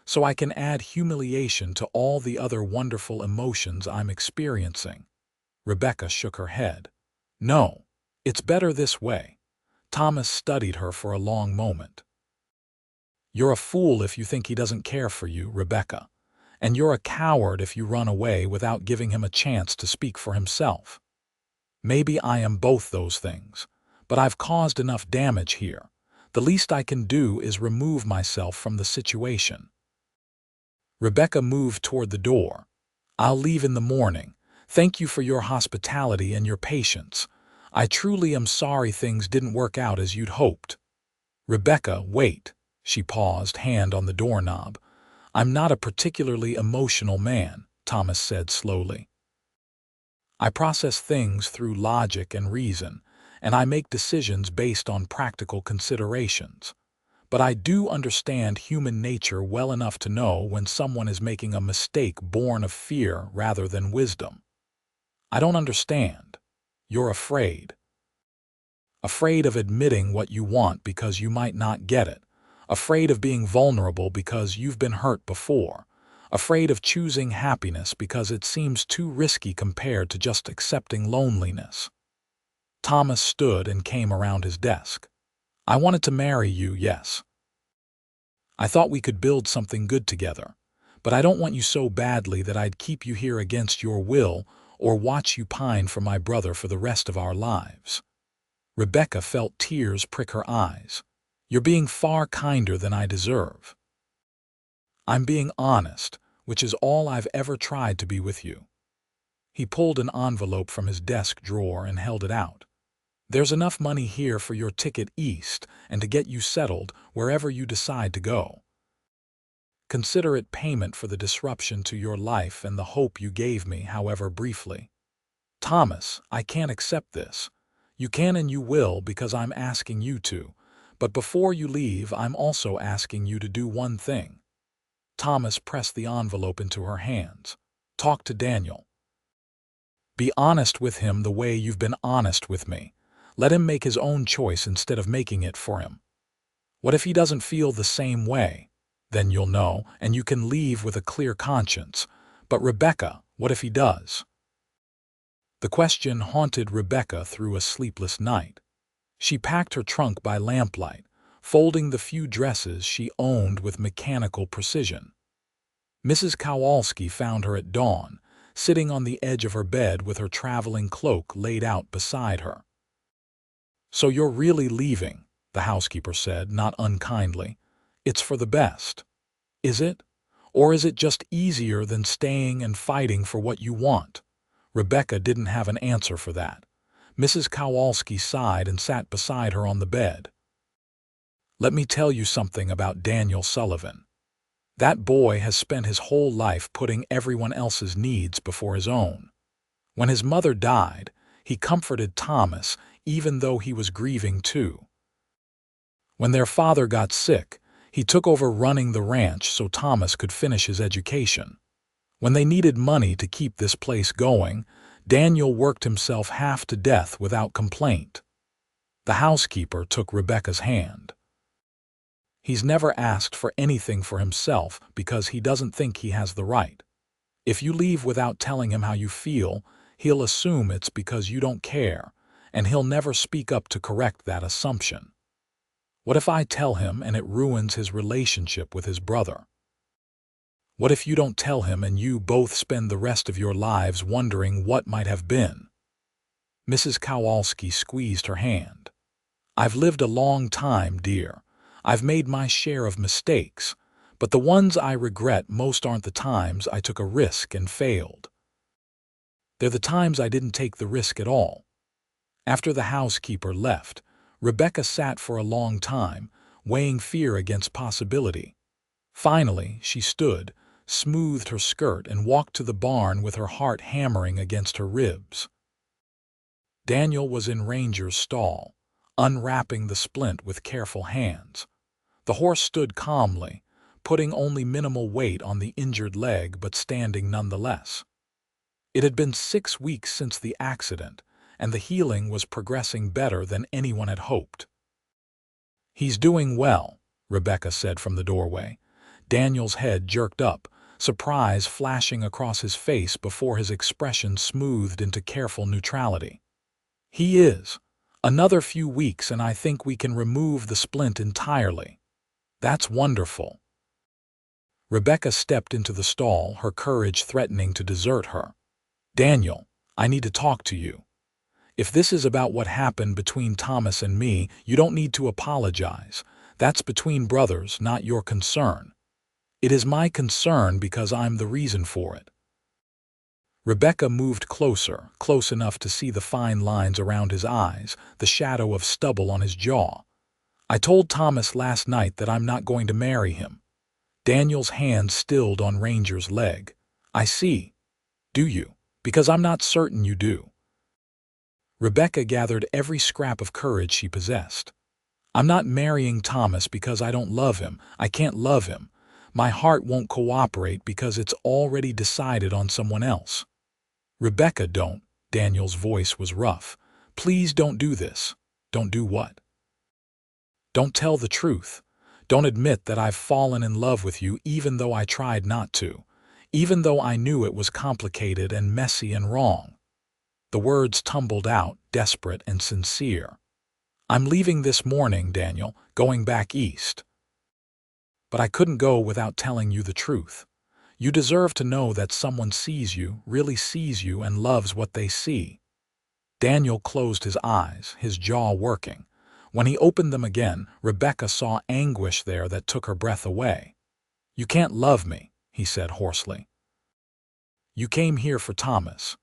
So I can add humiliation to all the other wonderful emotions I'm experiencing." Rebecca shook her head. "No, it's better this way." Thomas studied her for a long moment. "You're a fool if you think he doesn't care for you, Rebecca. And you're a coward if you run away without giving him a chance to speak for himself. Maybe I am both those things, but I've caused enough damage here. The least I can do is remove myself from the situation." Rebecca moved toward the door. "I'll leave in the morning. Thank you for your hospitality and your patience. I truly am sorry things didn't work out as you'd hoped." "Rebecca, wait." She paused, hand on the doorknob. "I'm not a particularly emotional man," Thomas said slowly. "I process things through logic and reason, and I make decisions based on practical considerations. But I do understand human nature well enough to know when someone is making a mistake born of fear rather than wisdom. I don't understand. You're afraid. Afraid of admitting what you want because you might not get it. Afraid of being vulnerable because you've been hurt before. Afraid of choosing happiness because it seems too risky compared to just accepting loneliness." Thomas stood and came around his desk. "I wanted to marry you, yes. I thought we could build something good together. But I don't want you so badly that I'd keep you here against your will or watch you pine for my brother for the rest of our lives." Rebecca felt tears prick her eyes. "You're being far kinder than I deserve. I'm being honest, which is all I've ever tried to be with you." He pulled an envelope from his desk drawer and held it out. "There's enough money here for your ticket east and to get you settled wherever you decide to go. Consider it payment for the disruption to your life and the hope you gave me, however briefly." "Thomas, I can't accept this." "You can and you will because I'm asking you to. But before you leave, I'm also asking you to do one thing." Thomas pressed the envelope into her hands. "Talk to Daniel. Be honest with him the way you've been honest with me. Let him make his own choice instead of making it for him. What if he doesn't feel the same way? Then you'll know, and you can leave with a clear conscience. But Rebecca, what if he does?" The question haunted Rebecca through a sleepless night. She packed her trunk by lamplight, folding the few dresses she owned with mechanical precision. Mrs. Kowalski found her at dawn, sitting on the edge of her bed with her traveling cloak laid out beside her. "So you're really leaving," the housekeeper said, not unkindly. "It's for the best. Is it? Or is it just easier than staying and fighting for what you want?" Rebecca didn't have an answer for that. Mrs. Kowalski sighed and sat beside her on the bed. "Let me tell you something about Daniel Sullivan. That boy has spent his whole life putting everyone else's needs before his own. When his mother died, He comforted Thomas, even though he was grieving too. When their father got sick, he took over running the ranch so Thomas could finish his education. When they needed money to keep this place going, Daniel worked himself half to death without complaint. The housekeeper took Rebecca's hand. He's never asked for anything for himself because he doesn't think he has the right. If you leave without telling him how you feel, he'll assume it's because you don't care, and he'll never speak up to correct that assumption. What if I tell him and it ruins his relationship with his brother? What if you don't tell him and you both spend the rest of your lives wondering what might have been? Mrs. Kowalski squeezed her hand. I've lived a long time, dear. I've made my share of mistakes, but the ones I regret most aren't the times I took a risk and failed. They're the times I didn't take the risk at all. After the housekeeper left, Rebecca sat for a long time, weighing fear against possibility. Finally, she stood, smoothed her skirt, and walked to the barn with her heart hammering against her ribs. Daniel was in Ranger's stall, unwrapping the splint with careful hands. The horse stood calmly, putting only minimal weight on the injured leg but standing nonetheless. It had been 6 weeks since the accident, and the healing was progressing better than anyone had hoped. He's doing well, Rebecca said from the doorway. Daniel's head jerked up, surprise flashing across his face before his expression smoothed into careful neutrality. He is. Another few weeks and I think we can remove the splint entirely. That's wonderful. Rebecca stepped into the stall, her courage threatening to desert her. Daniel, I need to talk to you. If this is about what happened between Thomas and me, you don't need to apologize. That's between brothers, not your concern. It is my concern because I'm the reason for it. Rebecca moved closer, close enough to see the fine lines around his eyes, the shadow of stubble on his jaw. I told Thomas last night that I'm not going to marry him. Daniel's hand stilled on Ranger's leg. I see. Do you? Because I'm not certain you do. Rebecca gathered every scrap of courage she possessed. I'm not marrying Thomas because I don't love him. I can't love him. My heart won't cooperate because it's already decided on someone else. Rebecca, don't. Daniel's voice was rough. Please don't do this. Don't do what? Don't tell the truth. Don't admit that I've fallen in love with you even though I tried not to, even though I knew it was complicated and messy and wrong. The words tumbled out, desperate and sincere. I'm leaving this morning, Daniel, going back east. But I couldn't go without telling you the truth. You deserve to know that someone sees you, really sees you, and loves what they see. Daniel closed his eyes, his jaw working. When he opened them again, Rebecca saw anguish there that took her breath away. You can't love me, he said hoarsely. You came here for Thomas.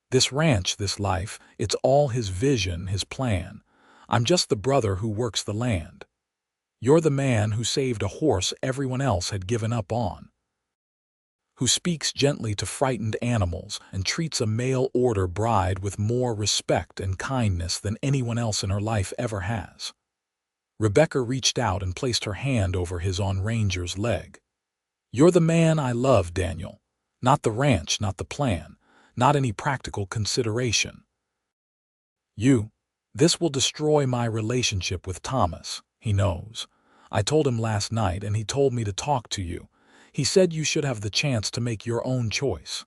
This ranch, this life, it's all his vision, his plan. I'm just the brother who works the land. You're the man who saved a horse everyone else had given up on, who speaks gently to frightened animals and treats a mail-order bride with more respect and kindness than anyone else in her life ever has. Rebecca reached out and placed her hand over his on Ranger's leg. You're the man I love, Daniel. Not the ranch, not the plan, not any practical consideration. This will destroy my relationship with Thomas. He knows. I told him last night and he told me to talk to you. He said you should have the chance to make your own choice.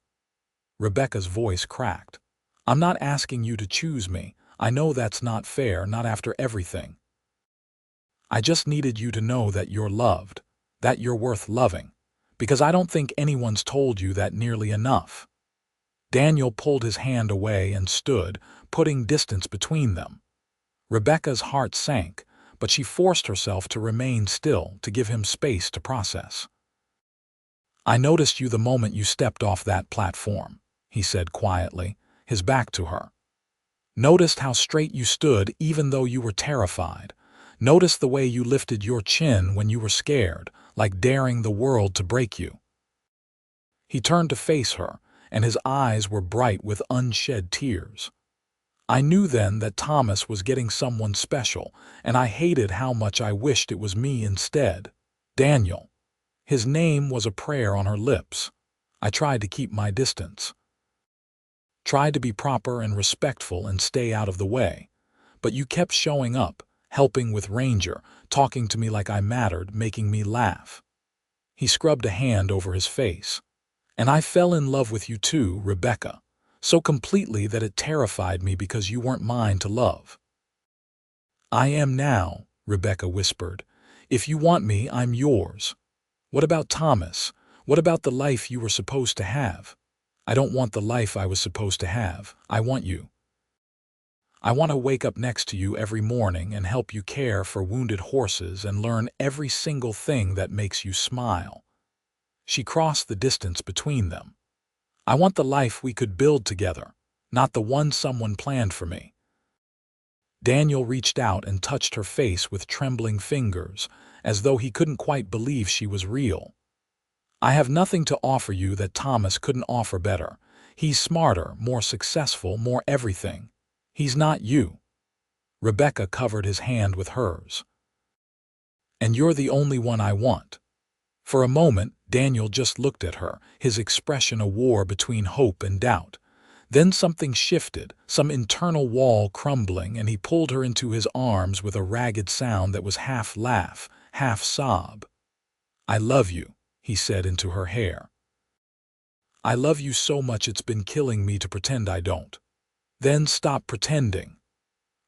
Rebecca's voice cracked. I'm not asking you to choose me. I know that's not fair, not after everything. I just needed you to know that you're loved, that you're worth loving, because I don't think anyone's told you that nearly enough. Daniel pulled his hand away and stood, putting distance between them. Rebecca's heart sank, but she forced herself to remain still, to give him space to process. I noticed you the moment you stepped off that platform, he said quietly, his back to her. Noticed how straight you stood even though you were terrified. Noticed the way you lifted your chin when you were scared, like daring the world to break you. He turned to face her, and his eyes were bright with unshed tears. I knew then that Thomas was getting someone special, and I hated how much I wished it was me instead. Daniel. His name was a prayer on her lips. I tried to keep my distance. Tried to be proper and respectful and stay out of the way. But you kept showing up, helping with Ranger, talking to me like I mattered, making me laugh. He scrubbed a hand over his face. And I fell in love with you too, Rebecca, so completely that it terrified me because you weren't mine to love. I am now, Rebecca whispered. If you want me, I'm yours. What about Thomas? What about the life you were supposed to have? I don't want the life I was supposed to have. I want you. I want to wake up next to you every morning and help you care for wounded horses and learn every single thing that makes you smile. She crossed the distance between them. I want the life we could build together, not the one someone planned for me. Daniel reached out and touched her face with trembling fingers, as though he couldn't quite believe she was real. I have nothing to offer you that Thomas couldn't offer better. He's smarter, more successful, more everything. He's not you. Rebecca covered his hand with hers. And you're the only one I want. For a moment, Daniel just looked at her, his expression a war between hope and doubt. Then something shifted, some internal wall crumbling, and he pulled her into his arms with a ragged sound that was half laugh, half sob. I love you, he said into her hair. I love you so much it's been killing me to pretend I don't. Then stop pretending.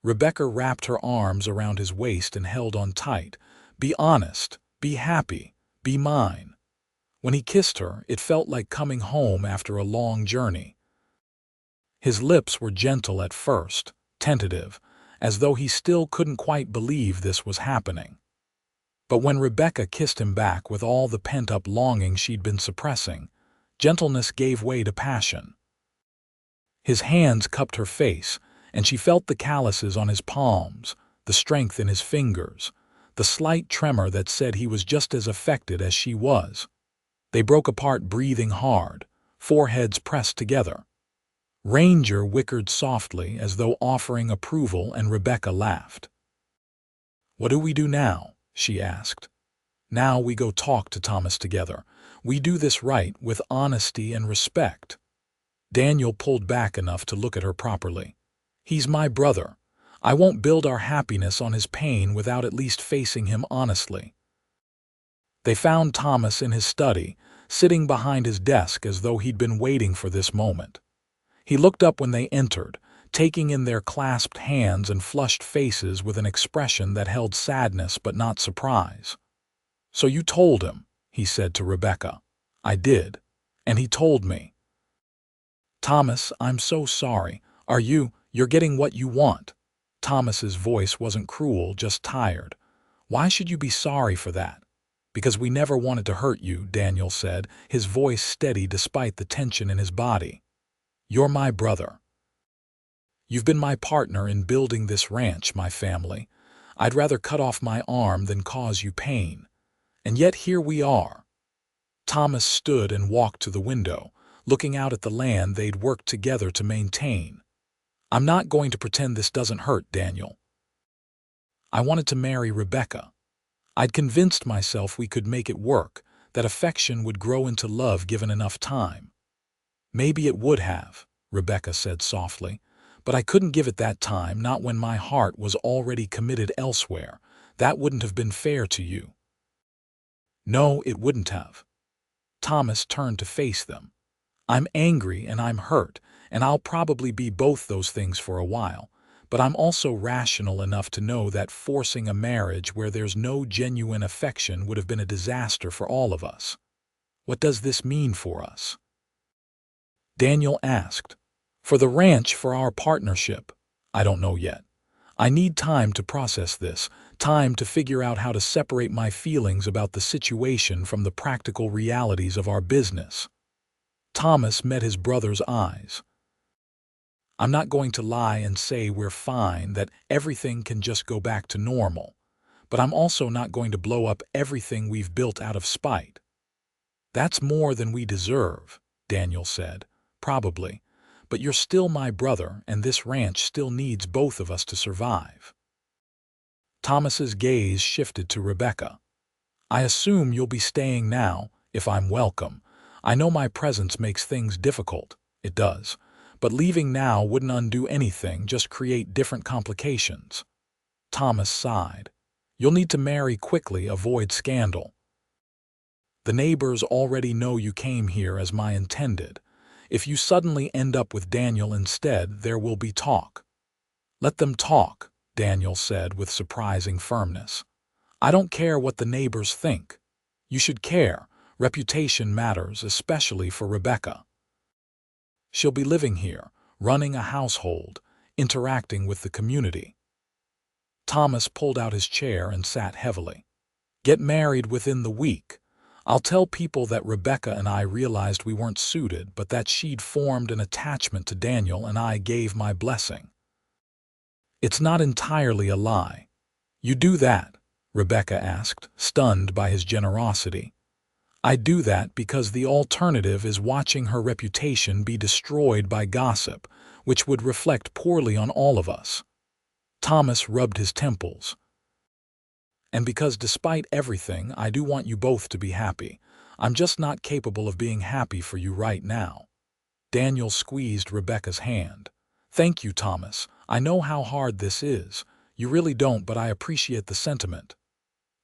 Rebecca wrapped her arms around his waist and held on tight. Be honest, be happy, be mine. When he kissed her, it felt like coming home after a long journey. His lips were gentle at first, tentative, as though he still couldn't quite believe this was happening. But when Rebecca kissed him back with all the pent-up longing she'd been suppressing, gentleness gave way to passion. His hands cupped her face, and she felt the calluses on his palms, the strength in his fingers, the slight tremor that said he was just as affected as she was. They broke apart breathing hard, foreheads pressed together. Ranger whickered softly as though offering approval, and Rebecca laughed. What do we do now? She asked. Now we go talk to Thomas together. We do this right, with honesty and respect. Daniel pulled back enough to look at her properly. He's my brother. I won't build our happiness on his pain without at least facing him honestly. They found Thomas in his study, sitting behind his desk as though he'd been waiting for this moment. He looked up when they entered, taking in their clasped hands and flushed faces with an expression that held sadness but not surprise. So you told him, he said to Rebecca. I did. And he told me. Thomas, I'm so sorry. You're getting what you want. Thomas's voice wasn't cruel, just tired. Why should you be sorry for that? Because we never wanted to hurt you, Daniel said, his voice steady despite the tension in his body. You're my brother. You've been my partner in building this ranch, my family. I'd rather cut off my arm than cause you pain. And yet here we are. Thomas stood and walked to the window, looking out at the land they'd worked together to maintain. I'm not going to pretend this doesn't hurt, Daniel. I wanted to marry Rebecca. I'd convinced myself we could make it work, that affection would grow into love given enough time. Maybe it would have, Rebecca said softly, but I couldn't give it that time, not when my heart was already committed elsewhere. That wouldn't have been fair to you. No, it wouldn't have. Thomas turned to face them. I'm angry and I'm hurt, and I'll probably be both those things for a while, but I'm also rational enough to know that forcing a marriage where there's no genuine affection would have been a disaster for all of us. What does this mean for us? Daniel asked. For the ranch, for our partnership. I don't know yet. I need time to process this, time to figure out how to separate my feelings about the situation from the practical realities of our business. Thomas met his brother's eyes. I'm not going to lie and say we're fine, that everything can just go back to normal, but I'm also not going to blow up everything we've built out of spite. That's more than we deserve, Daniel said, probably, but you're still my brother, and this ranch still needs both of us to survive." Thomas's gaze shifted to Rebecca. "I assume you'll be staying now, if I'm welcome. I know my presence makes things difficult. It does. But leaving now wouldn't undo anything, just create different complications." Thomas sighed. "You'll need to marry quickly, avoid scandal. The neighbors already know you came here as my intended. If you suddenly end up with Daniel instead, there will be talk." "Let them talk," Daniel said with surprising firmness. "I don't care what the neighbors think. You should care. Reputation matters, especially for Rebecca. She'll be living here, running a household, interacting with the community." Thomas pulled out his chair and sat heavily. "Get married within the week. I'll tell people that Rebecca and I realized we weren't suited, but that she'd formed an attachment to Daniel and I gave my blessing." "It's not entirely a lie." "You do that?" Rebecca asked, stunned by his generosity. "I do that because the alternative is watching her reputation be destroyed by gossip, which would reflect poorly on all of us." Thomas rubbed his temples. "And because despite everything, I do want you both to be happy. I'm just not capable of being happy for you right now." Daniel squeezed Rebecca's hand. "Thank you, Thomas. I know how hard this is. You really don't, but I appreciate the sentiment."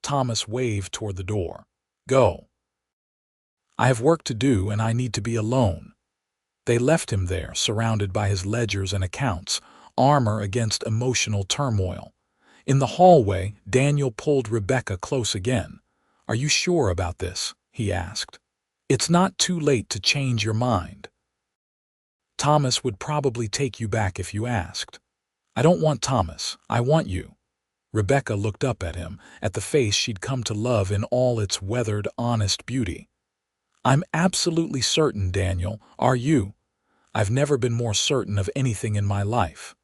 Thomas waved toward the door. "Go. I have work to do and I need to be alone." They left him there, surrounded by his ledgers and accounts, armor against emotional turmoil. In the hallway, Daniel pulled Rebecca close again. "Are you sure about this?" he asked. "It's not too late to change your mind. Thomas would probably take you back if you asked." "I don't want Thomas. I want you." Rebecca looked up at him, at the face she'd come to love in all its weathered, honest beauty. "I'm absolutely certain, Daniel. Are you?" "I've never been more certain of anything in my life."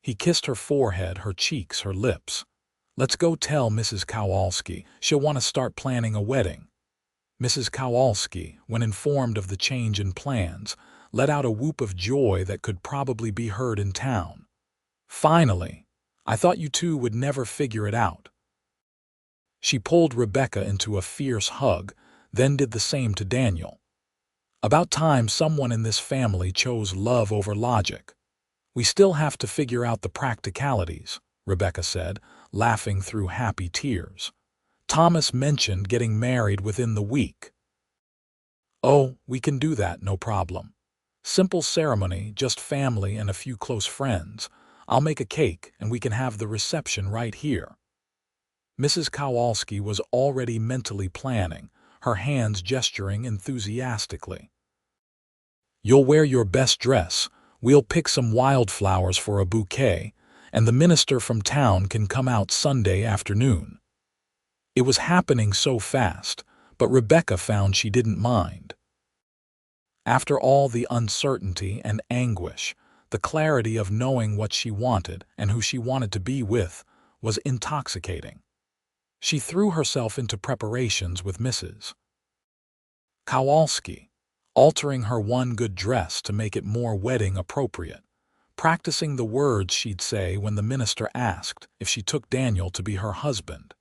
He kissed her forehead, her cheeks, her lips. "Let's go tell Mrs. Kowalski. She'll want to start planning a wedding." Mrs. Kowalski, when informed of the change in plans, let out a whoop of joy that could probably be heard in town. "Finally! I thought you two would never figure it out." She pulled Rebecca into a fierce hug, then did the same to Daniel. "About time someone in this family chose love over logic. We still have to figure out the practicalities," Rebecca said, laughing through happy tears. "Thomas mentioned getting married within the week." "Oh, we can do that, no problem. Simple ceremony, just family and a few close friends. I'll make a cake and we can have the reception right here." Mrs. Kowalski was already mentally planning, her hands gesturing enthusiastically. "You'll wear your best dress. We'll pick some wildflowers for a bouquet, and the minister from town can come out Sunday afternoon." It was happening so fast, but Rebecca found she didn't mind. After all the uncertainty and anguish, the clarity of knowing what she wanted and who she wanted to be with was intoxicating. She threw herself into preparations with Mrs. Kowalski, altering her one good dress to make it more wedding appropriate, practicing the words she'd say when the minister asked if she took Daniel to be her husband.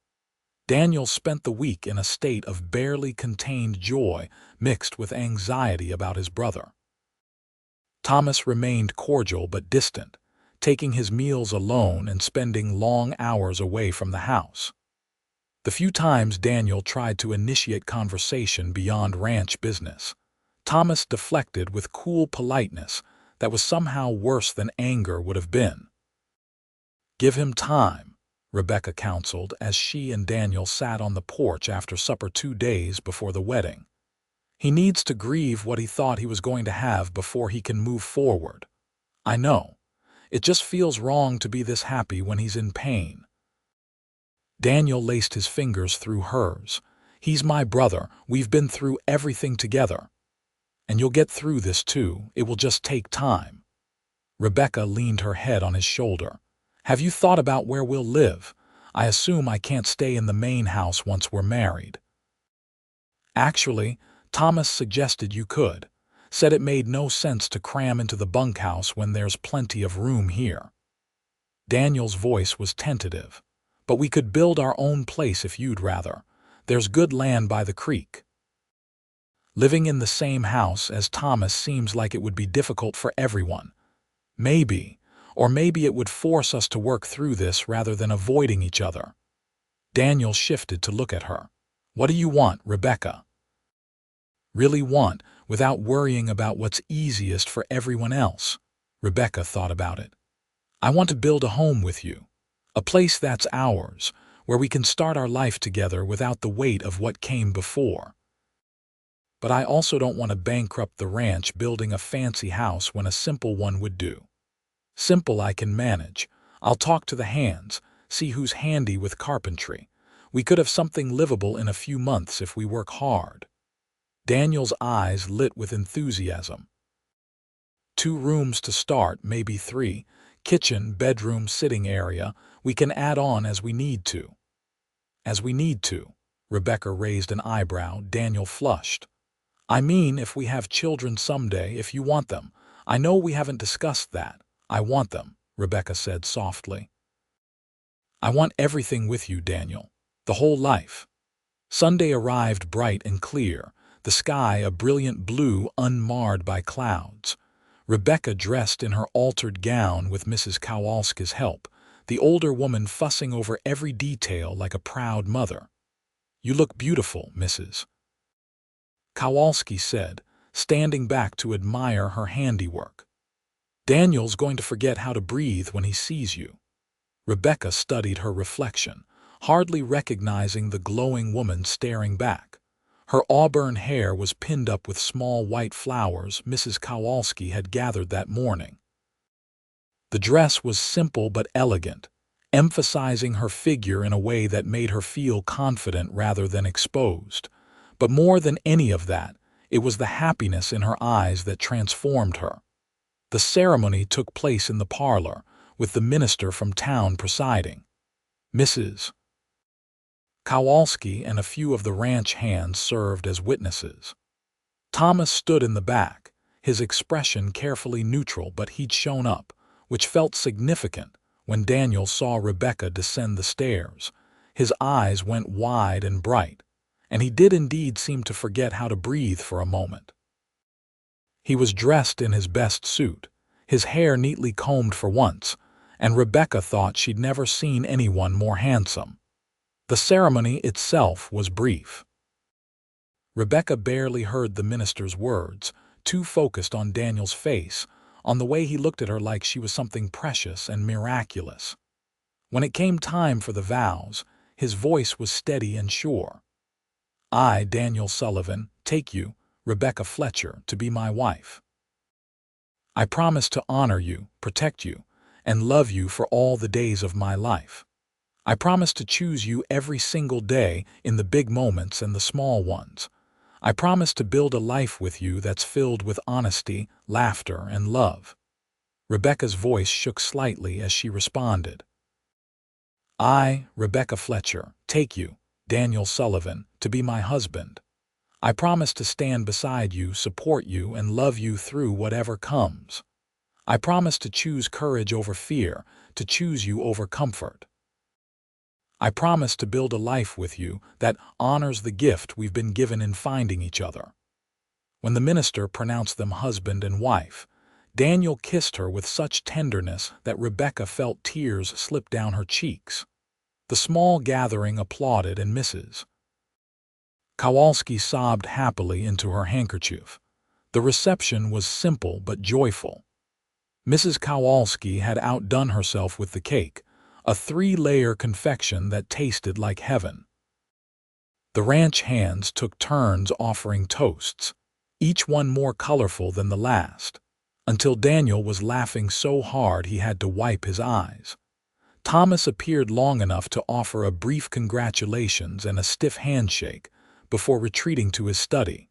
Daniel spent the week in a state of barely contained joy mixed with anxiety about his brother. Thomas remained cordial but distant, taking his meals alone and spending long hours away from the house. The few times Daniel tried to initiate conversation beyond ranch business, Thomas deflected with cool politeness that was somehow worse than anger would have been. "Give him time," Rebecca counseled as she and Daniel sat on the porch after supper 2 days before the wedding. "He needs to grieve what he thought he was going to have before he can move forward. I know. It just feels wrong to be this happy when he's in pain." Daniel laced his fingers through hers. "He's my brother. We've been through everything together. And you'll get through this too. It will just take time." Rebecca leaned her head on his shoulder. "Have you thought about where we'll live? I assume I can't stay in the main house once we're married." "Actually, Thomas suggested you could. said it made no sense to cram into the bunkhouse when there's plenty of room here. Daniel's voice was tentative. But we could build our own place if you'd rather. There's good land by the creek. Living in the same house as Thomas seems like it would be difficult for everyone. Maybe, or maybe it would force us to work through this rather than avoiding each other. Daniel shifted to look at her. What do you want, Rebecca? Really want, without worrying about what's easiest for everyone else. Rebecca thought about it. I want to build a home with you. A place that's ours, where we can start our life together without the weight of what came before. But I also don't want to bankrupt the ranch building a fancy house when a simple one would do. Simple I can manage. I'll talk to the hands, see who's handy with carpentry. We could have something livable in a few months if we work hard. Daniel's eyes lit with enthusiasm. 2 rooms to start, maybe 3. Kitchen, bedroom, sitting area. We can add on as we need to. As we need to. Rebecca raised an eyebrow. Daniel flushed. I mean, if we have children someday, if you want them. I know we haven't discussed that. I want them, Rebecca said softly. I want everything with you, Daniel. The whole life. Sunday arrived bright and clear, the sky a brilliant blue unmarred by clouds. Rebecca dressed in her altered gown with Mrs. Kowalski's help, the older woman fussing over every detail like a proud mother. You look beautiful, Mrs. Kowalski said, standing back to admire her handiwork. Daniel's going to forget how to breathe when he sees you. Rebecca studied her reflection, hardly recognizing the glowing woman staring back. Her auburn hair was pinned up with small white flowers Mrs. Kowalski had gathered that morning. The dress was simple but elegant, emphasizing her figure in a way that made her feel confident rather than exposed. But more than any of that, it was the happiness in her eyes that transformed her. The ceremony took place in the parlor, with the minister from town presiding. Mrs. Kowalski and a few of the ranch hands served as witnesses. Thomas stood in the back, his expression carefully neutral, but he'd shown up, which felt significant when Daniel saw Rebecca descend the stairs. His eyes went wide and bright, and he did indeed seem to forget how to breathe for a moment. He was dressed in his best suit, his hair neatly combed for once, and Rebecca thought she'd never seen anyone more handsome. The ceremony itself was brief. Rebecca barely heard the minister's words, too focused on Daniel's face, on the way he looked at her like she was something precious and miraculous. When it came time for the vows, his voice was steady and sure. I, Daniel Sullivan, take you, Rebecca Fletcher, to be my wife. I promise to honor you, protect you, and love you for all the days of my life. I promise to choose you every single day in the big moments and the small ones. I promise to build a life with you that's filled with honesty, laughter, and love. Rebecca's voice shook slightly as she responded. I, Rebecca Fletcher, take you, Daniel Sullivan, to be my husband. I promise to stand beside you, support you, and love you through whatever comes. I promise to choose courage over fear, to choose you over comfort. I promise to build a life with you that honors the gift we've been given in finding each other. When the minister pronounced them husband and wife, Daniel kissed her with such tenderness that Rebecca felt tears slip down her cheeks. The small gathering applauded, and Mrs. Kowalski sobbed happily into her handkerchief. The reception was simple but joyful. Mrs. Kowalski had outdone herself with the cake, a 3-layer confection that tasted like heaven. The ranch hands took turns offering toasts, each one more colorful than the last, until Daniel was laughing so hard he had to wipe his eyes. Thomas appeared long enough to offer a brief congratulations and a stiff handshake before retreating to his study.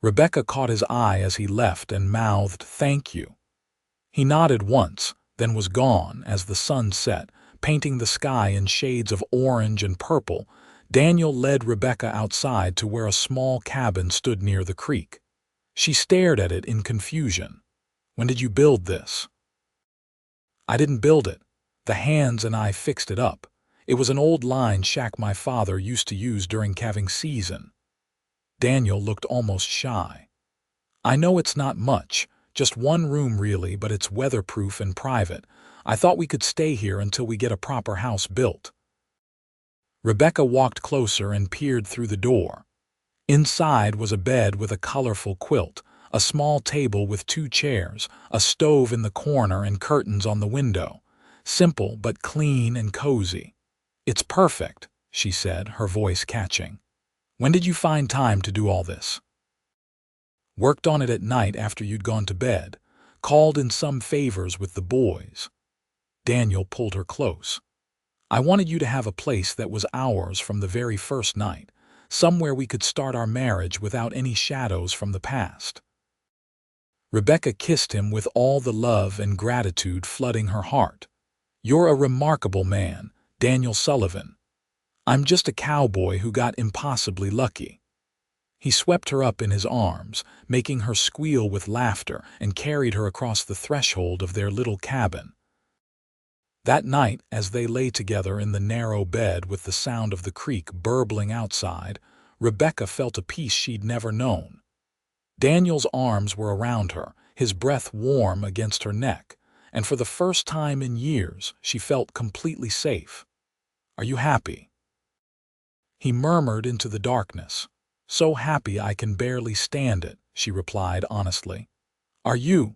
Rebecca caught his eye as he left and mouthed, "Thank you." He nodded once, then was gone as the sun set, painting the sky in shades of orange and purple. Daniel led Rebecca outside to where a small cabin stood near the creek. She stared at it in confusion. When did you build this? I didn't build it. The hands and I fixed it up. It was an old line shack my father used to use during calving season. Daniel looked almost shy. I know it's not much, just one room really, but it's weatherproof and private. I thought we could stay here until we get a proper house built. Rebecca walked closer and peered through the door. Inside was a bed with a colorful quilt, a small table with 2 chairs, a stove in the corner and curtains on the window. Simple but clean and cozy. It's perfect, she said, her voice catching. When did you find time to do all this? Worked on it at night after you'd gone to bed. Called in some favors with the boys. Daniel pulled her close. I wanted you to have a place that was ours from the very first night, somewhere we could start our marriage without any shadows from the past. Rebecca kissed him with all the love and gratitude flooding her heart. You're a remarkable man, Daniel Sullivan. I'm just a cowboy who got impossibly lucky. He swept her up in his arms, making her squeal with laughter, and carried her across the threshold of their little cabin. That night, as they lay together in the narrow bed with the sound of the creek burbling outside, Rebecca felt a peace she'd never known. Daniel's arms were around her, his breath warm against her neck, and for the first time in years she felt completely safe. Are you happy? He murmured into the darkness. So happy I can barely stand it, she replied honestly. Are you?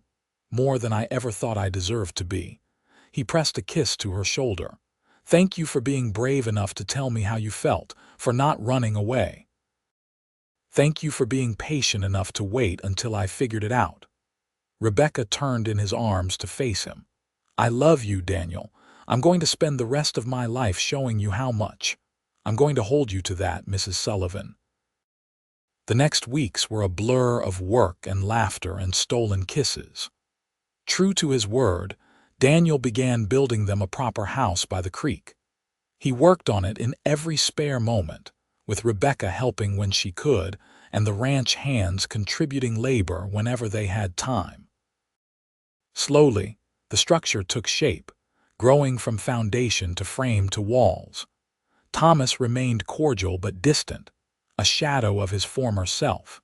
More than I ever thought I deserved to be. He pressed a kiss to her shoulder. Thank you for being brave enough to tell me how you felt, for not running away. Thank you for being patient enough to wait until I figured it out. Rebecca turned in his arms to face him. I love you, Daniel. I'm going to spend the rest of my life showing you how much. I'm going to hold you to that, Mrs. Sullivan. The next weeks were a blur of work and laughter and stolen kisses. True to his word, Daniel began building them a proper house by the creek. He worked on it in every spare moment, with Rebecca helping when she could, and the ranch hands contributing labor whenever they had time. Slowly, the structure took shape, growing from foundation to frame to walls. Thomas remained cordial but distant, a shadow of his former self.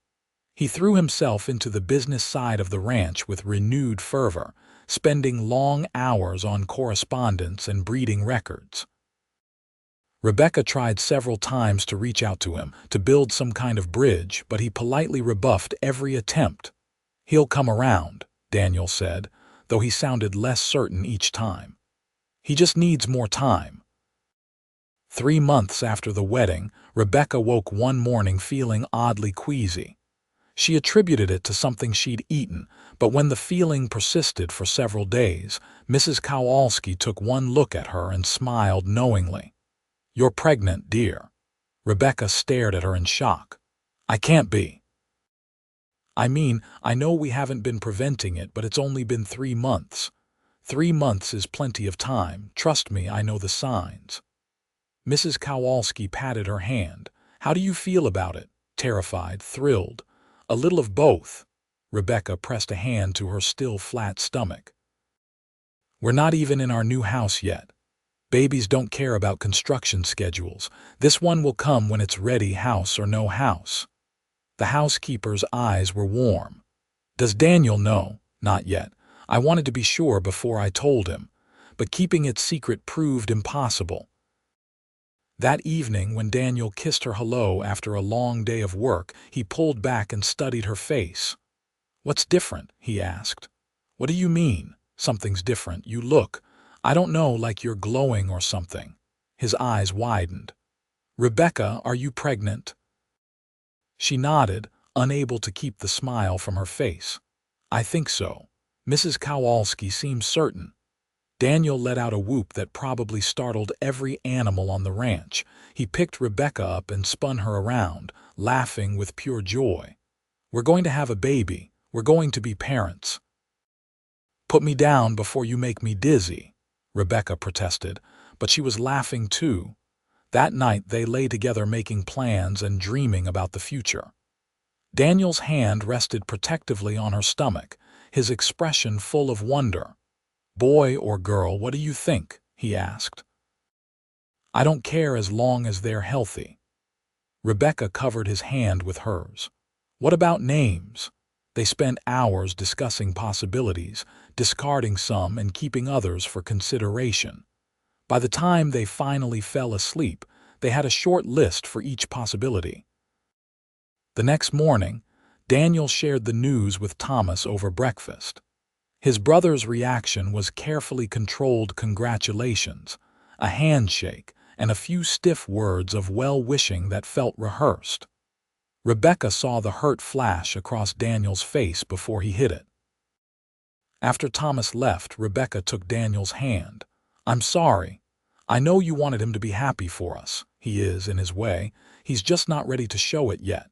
He threw himself into the business side of the ranch with renewed fervor, spending long hours on correspondence and breeding records. Rebecca tried several times to reach out to him, to build some kind of bridge, but he politely rebuffed every attempt. He'll come around, Daniel said, though he sounded less certain each time. He just needs more time. 3 months after the wedding, Rebecca woke one morning feeling oddly queasy. She attributed it to something she'd eaten, but when the feeling persisted for several days, Mrs. Kowalski took one look at her and smiled knowingly. You're pregnant, dear. Rebecca stared at her in shock. I can't be. I mean, I know we haven't been preventing it, but it's only been 3 months. 3 months is plenty of time. Trust me, I know the signs. Mrs. Kowalski patted her hand. How do you feel about it? Terrified, thrilled. A little of both. Rebecca pressed a hand to her still flat stomach. We're not even in our new house yet. Babies don't care about construction schedules. This one will come when it's ready, house or no house. The housekeeper's eyes were warm. Does Daniel know? Not yet. I wanted to be sure before I told him, but keeping it secret proved impossible. That evening, when Daniel kissed her hello after a long day of work, he pulled back and studied her face. What's different? He asked. What do you mean? Something's different. You look, I don't know, like you're glowing or something. His eyes widened. Rebecca, are you pregnant? She nodded, unable to keep the smile from her face. I think so. Mrs. Kowalski seemed certain. Daniel let out a whoop that probably startled every animal on the ranch. He picked Rebecca up and spun her around, laughing with pure joy. We're going to have a baby. We're going to be parents. Put me down before you make me dizzy, Rebecca protested, but she was laughing too. That night they lay together making plans and dreaming about the future. Daniel's hand rested protectively on her stomach, his expression full of wonder. "Boy or girl, what do you think?" he asked. "I don't care as long as they're healthy." Rebecca covered his hand with hers. "What about names?" They spent hours discussing possibilities, discarding some and keeping others for consideration. By the time they finally fell asleep, they had a short list for each possibility. The next morning, Daniel shared the news with Thomas over breakfast. His brother's reaction was carefully controlled congratulations, a handshake, and a few stiff words of well-wishing that felt rehearsed. Rebecca saw the hurt flash across Daniel's face before he hid it. After Thomas left, Rebecca took Daniel's hand. "I'm sorry. I know you wanted him to be happy for us. He is, in his way. He's just not ready to show it yet."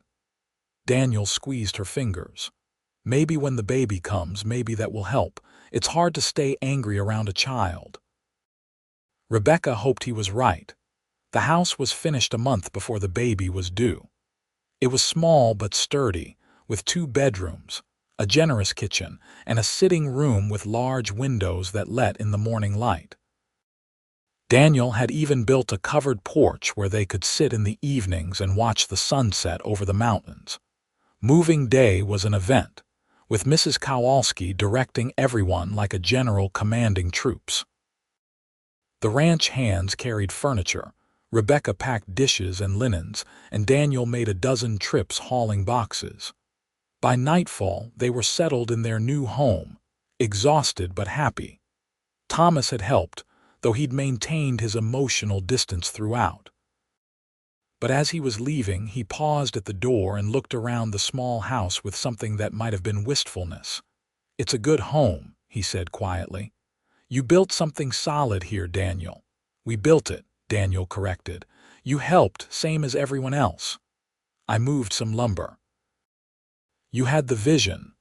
Daniel squeezed her fingers. "Maybe when the baby comes, maybe that will help. It's hard to stay angry around a child." Rebecca hoped he was right. The house was finished a month before the baby was due. It was small but sturdy, with 2 bedrooms, a generous kitchen, and a sitting room with large windows that let in the morning light. Daniel had even built a covered porch where they could sit in the evenings and watch the sunset over the mountains. Moving day was an event, with Mrs. Kowalski directing everyone like a general commanding troops. The ranch hands carried furniture, Rebecca packed dishes and linens, and Daniel made a dozen trips hauling boxes. By nightfall, they were settled in their new home, exhausted but happy. Thomas had helped, though he'd maintained his emotional distance throughout. But as he was leaving, he paused at the door and looked around the small house with something that might have been wistfulness. "It's a good home," he said quietly. "You built something solid here, Daniel." "We built it," Daniel corrected. "You helped, same as everyone else." "I moved some lumber." "You had the vision."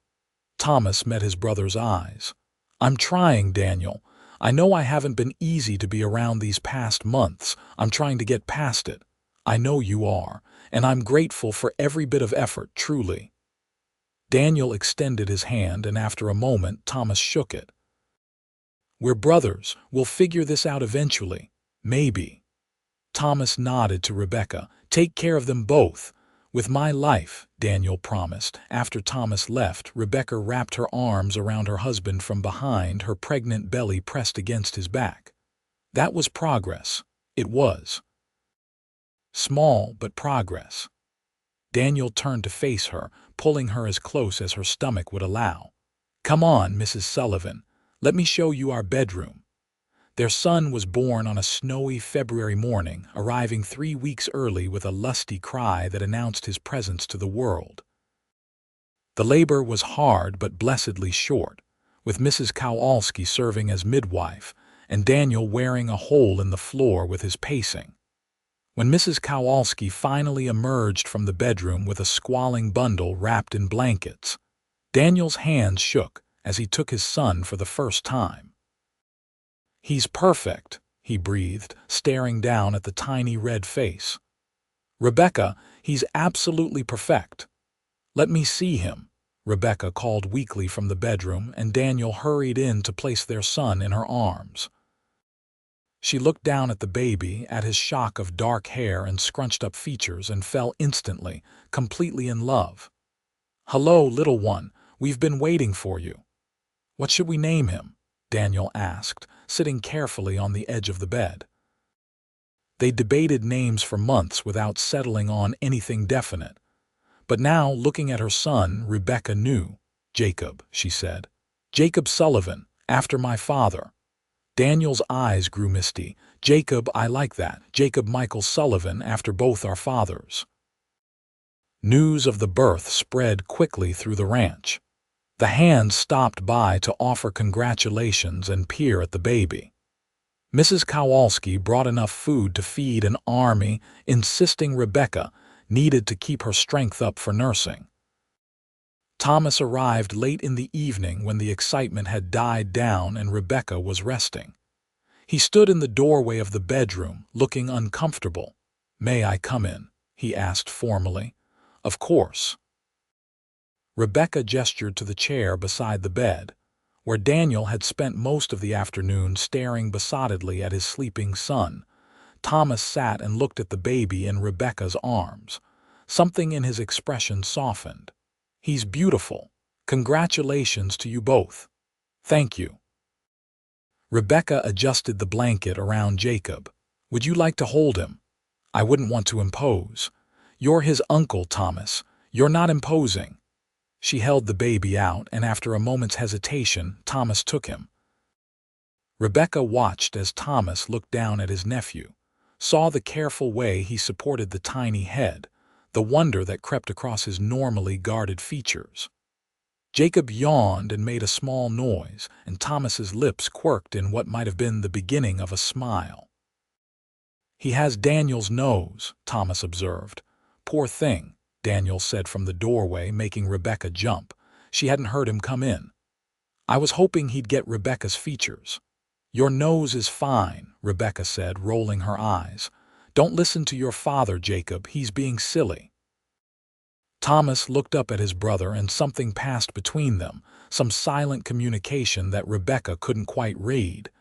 Thomas met his brother's eyes. "I'm trying, Daniel. I know I haven't been easy to be around these past months. I'm trying to get past it. I know you are, and I'm grateful for every bit of effort, truly." Daniel extended his hand, and after a moment, Thomas shook it. "We're brothers. We'll figure this out eventually. Maybe." Thomas nodded to Rebecca. "Take care of them both." "With my life," Daniel promised. After Thomas left, Rebecca wrapped her arms around her husband from behind, her pregnant belly pressed against his back. That was progress. It was. Small, but progress. Daniel turned to face her, pulling her as close as her stomach would allow. "Come on, Mrs. Sullivan. Let me show you our bedroom." Their son was born on a snowy February morning, arriving 3 weeks early with a lusty cry that announced his presence to the world. The labor was hard but blessedly short, with Mrs. Kowalski serving as midwife and Daniel wearing a hole in the floor with his pacing. When Mrs. Kowalski finally emerged from the bedroom with a squalling bundle wrapped in blankets, Daniel's hands shook as he took his son for the first time. "He's perfect," he breathed, staring down at the tiny red face. "Rebecca, he's absolutely perfect." "Let me see him," Rebecca called weakly from the bedroom, and Daniel hurried in to place their son in her arms. She looked down at the baby, at his shock of dark hair and scrunched-up features, and fell instantly, completely in love. "Hello, little one. We've been waiting for you." "What should we name him?" Daniel asked, sitting carefully on the edge of the bed. They debated names for months without settling on anything definite. But now, looking at her son, Rebecca knew. "Jacob," she said. "Jacob Sullivan, after my father." Daniel's eyes grew misty. "Jacob, I like that. Jacob Michael Sullivan, after both our fathers." News of the birth spread quickly through the ranch. The hands stopped by to offer congratulations and peer at the baby. Mrs. Kowalski brought enough food to feed an army, insisting Rebecca needed to keep her strength up for nursing. Thomas arrived late in the evening when the excitement had died down and Rebecca was resting. He stood in the doorway of the bedroom, looking uncomfortable. "May I come in?" he asked formally. "Of course." Rebecca gestured to the chair beside the bed, where Daniel had spent most of the afternoon staring besottedly at his sleeping son. Thomas sat and looked at the baby in Rebecca's arms. Something in his expression softened. "He's beautiful. Congratulations to you both." "Thank you." Rebecca adjusted the blanket around Jacob. "Would you like to hold him?" "I wouldn't want to impose." "You're his uncle, Thomas. You're not imposing." She held the baby out, and after a moment's hesitation, Thomas took him. Rebecca watched as Thomas looked down at his nephew, saw the careful way he supported the tiny head, the wonder that crept across his normally guarded features. Jacob yawned and made a small noise, and Thomas's lips quirked in what might have been the beginning of a smile. "He has Daniel's nose," Thomas observed. "Poor thing," Daniel said from the doorway, making Rebecca jump. She hadn't heard him come in. "I was hoping he'd get Rebecca's features." "Your nose is fine," Rebecca said, rolling her eyes. "Don't listen to your father, Jacob. He's being silly." Thomas looked up at his brother, and something passed between them, some silent communication that Rebecca couldn't quite read.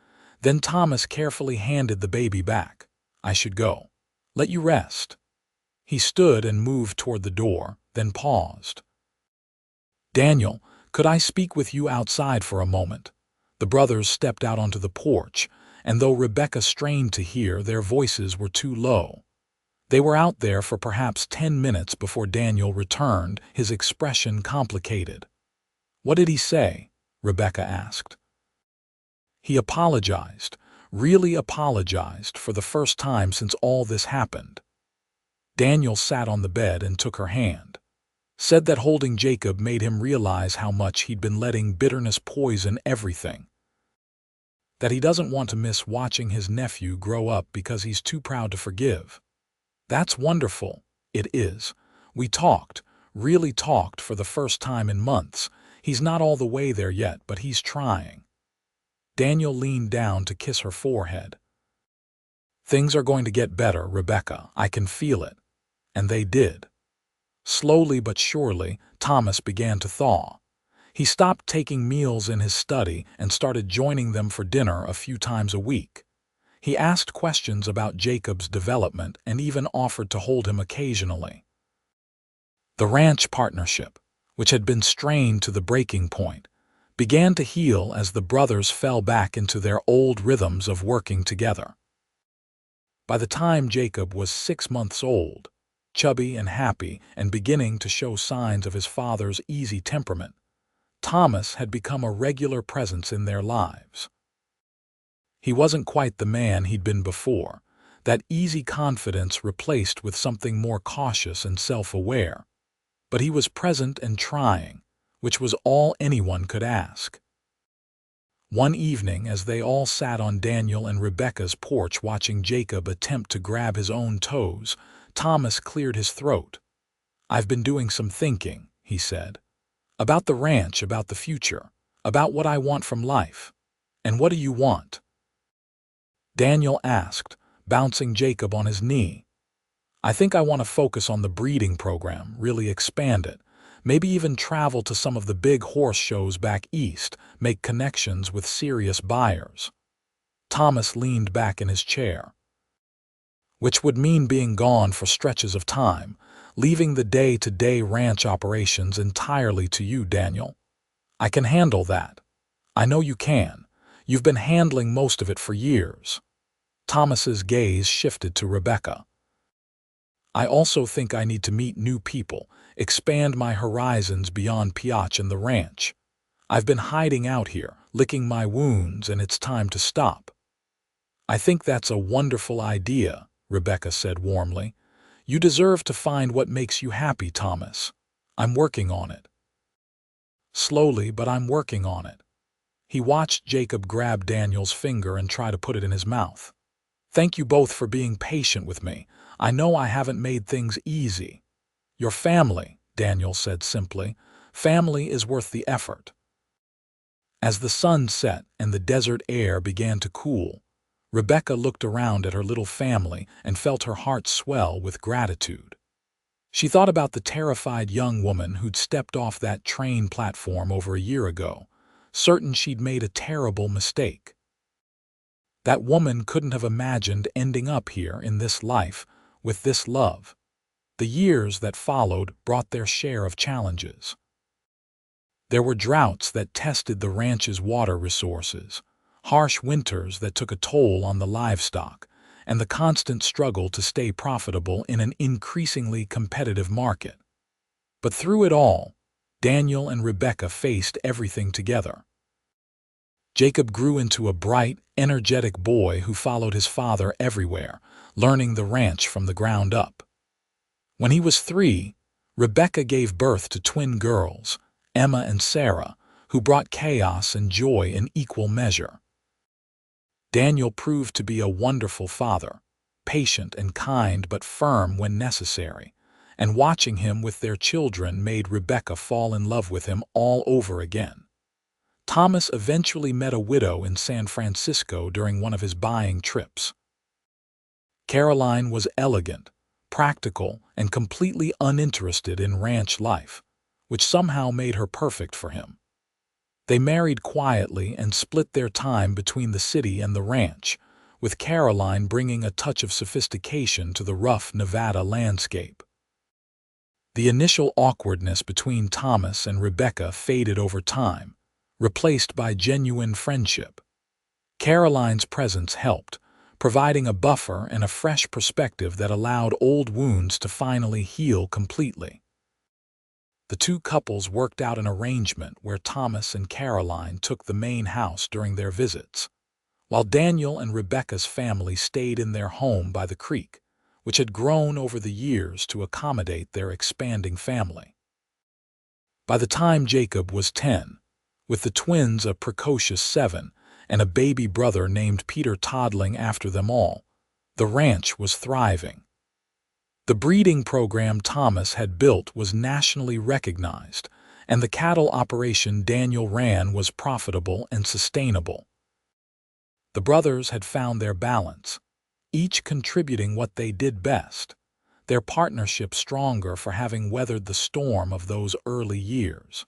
Then Thomas carefully handed the baby back. "I should go. Let you rest." He stood and moved toward the door, then paused. "Daniel, could I speak with you outside for a moment?" The brothers stepped out onto the porch, and though Rebecca strained to hear, their voices were too low. They were out there for perhaps 10 minutes before Daniel returned, his expression complicated. "What did he say?" Rebecca asked. "He apologized, really apologized, for the first time since all this happened." Daniel sat on the bed and took her hand. "Said that holding Jacob made him realize how much he'd been letting bitterness poison everything. That he doesn't want to miss watching his nephew grow up because he's too proud to forgive." "That's wonderful." "It is. We talked, really talked, for the first time in months. He's not all the way there yet, but he's trying." Daniel leaned down to kiss her forehead. "Things are going to get better, Rebecca. I can feel it." And they did. Slowly but surely, Thomas began to thaw. He stopped taking meals in his study and started joining them for dinner a few times a week. He asked questions about Jacob's development and even offered to hold him occasionally. The ranch partnership, which had been strained to the breaking point, began to heal as the brothers fell back into their old rhythms of working together. By the time Jacob was 6 months old, chubby and happy and beginning to show signs of his father's easy temperament, Thomas had become a regular presence in their lives. He wasn't quite the man he'd been before, that easy confidence replaced with something more cautious and self-aware. But he was present and trying, which was all anyone could ask. One evening, as they all sat on Daniel and Rebecca's porch watching Jacob attempt to grab his own toes, Thomas cleared his throat. "I've been doing some thinking," he said. "About the ranch, about the future, about what I want from life." "And what do you want?" Daniel asked, bouncing Jacob on his knee. "I think I want to focus on the breeding program, really expand it. Maybe even travel to some of the big horse shows back east, make connections with serious buyers." Thomas leaned back in his chair. "Which would mean being gone for stretches of time, leaving the day-to-day ranch operations entirely to you, Daniel." "I can handle that." "I know you can. You've been handling most of it for years." Thomas's gaze shifted to Rebecca. "I also think I need to meet new people, expand my horizons beyond Piotch and the ranch. I've been hiding out here, licking my wounds, and it's time to stop." "I think that's a wonderful idea," Rebecca said warmly. "You deserve to find what makes you happy, Thomas. I'm working on it." "Slowly, but I'm working on it." He watched Jacob grab Daniel's finger and try to put it in his mouth. "Thank you both for being patient with me. I know I haven't made things easy." "Your family," Daniel said simply. "Family is worth the effort." As the sun set and the desert air began to cool, Rebecca looked around at her little family and felt her heart swell with gratitude. She thought about the terrified young woman who'd stepped off that train platform over a year ago, certain she'd made a terrible mistake. That woman couldn't have imagined ending up here in this life, with this love. The years that followed brought their share of challenges. There were droughts that tested the ranch's water resources, harsh winters that took a toll on the livestock, and the constant struggle to stay profitable in an increasingly competitive market. But through it all, Daniel and Rebecca faced everything together. Jacob grew into a bright, energetic boy who followed his father everywhere, learning the ranch from the ground up. When he was 3, Rebecca gave birth to twin girls, Emma and Sarah, who brought chaos and joy in equal measure. Daniel proved to be a wonderful father, patient and kind but firm when necessary, and watching him with their children made Rebecca fall in love with him all over again. Thomas eventually met a widow in San Francisco during one of his buying trips. Caroline was elegant, practical, and completely uninterested in ranch life, which somehow made her perfect for him. They married quietly and split their time between the city and the ranch, with Caroline bringing a touch of sophistication to the rough Nevada landscape. The initial awkwardness between Thomas and Rebecca faded over time, replaced by genuine friendship. Caroline's presence helped, providing a buffer and a fresh perspective that allowed old wounds to finally heal completely. The two couples worked out an arrangement where Thomas and Caroline took the main house during their visits, while Daniel and Rebecca's family stayed in their home by the creek, which had grown over the years to accommodate their expanding family. By the time Jacob was 10, with the twins a precocious 7 and a baby brother named Peter toddling after them all, the ranch was thriving. The breeding program Thomas had built was nationally recognized, and the cattle operation Daniel ran was profitable and sustainable. The brothers had found their balance, each contributing what they did best, their partnership stronger for having weathered the storm of those early years.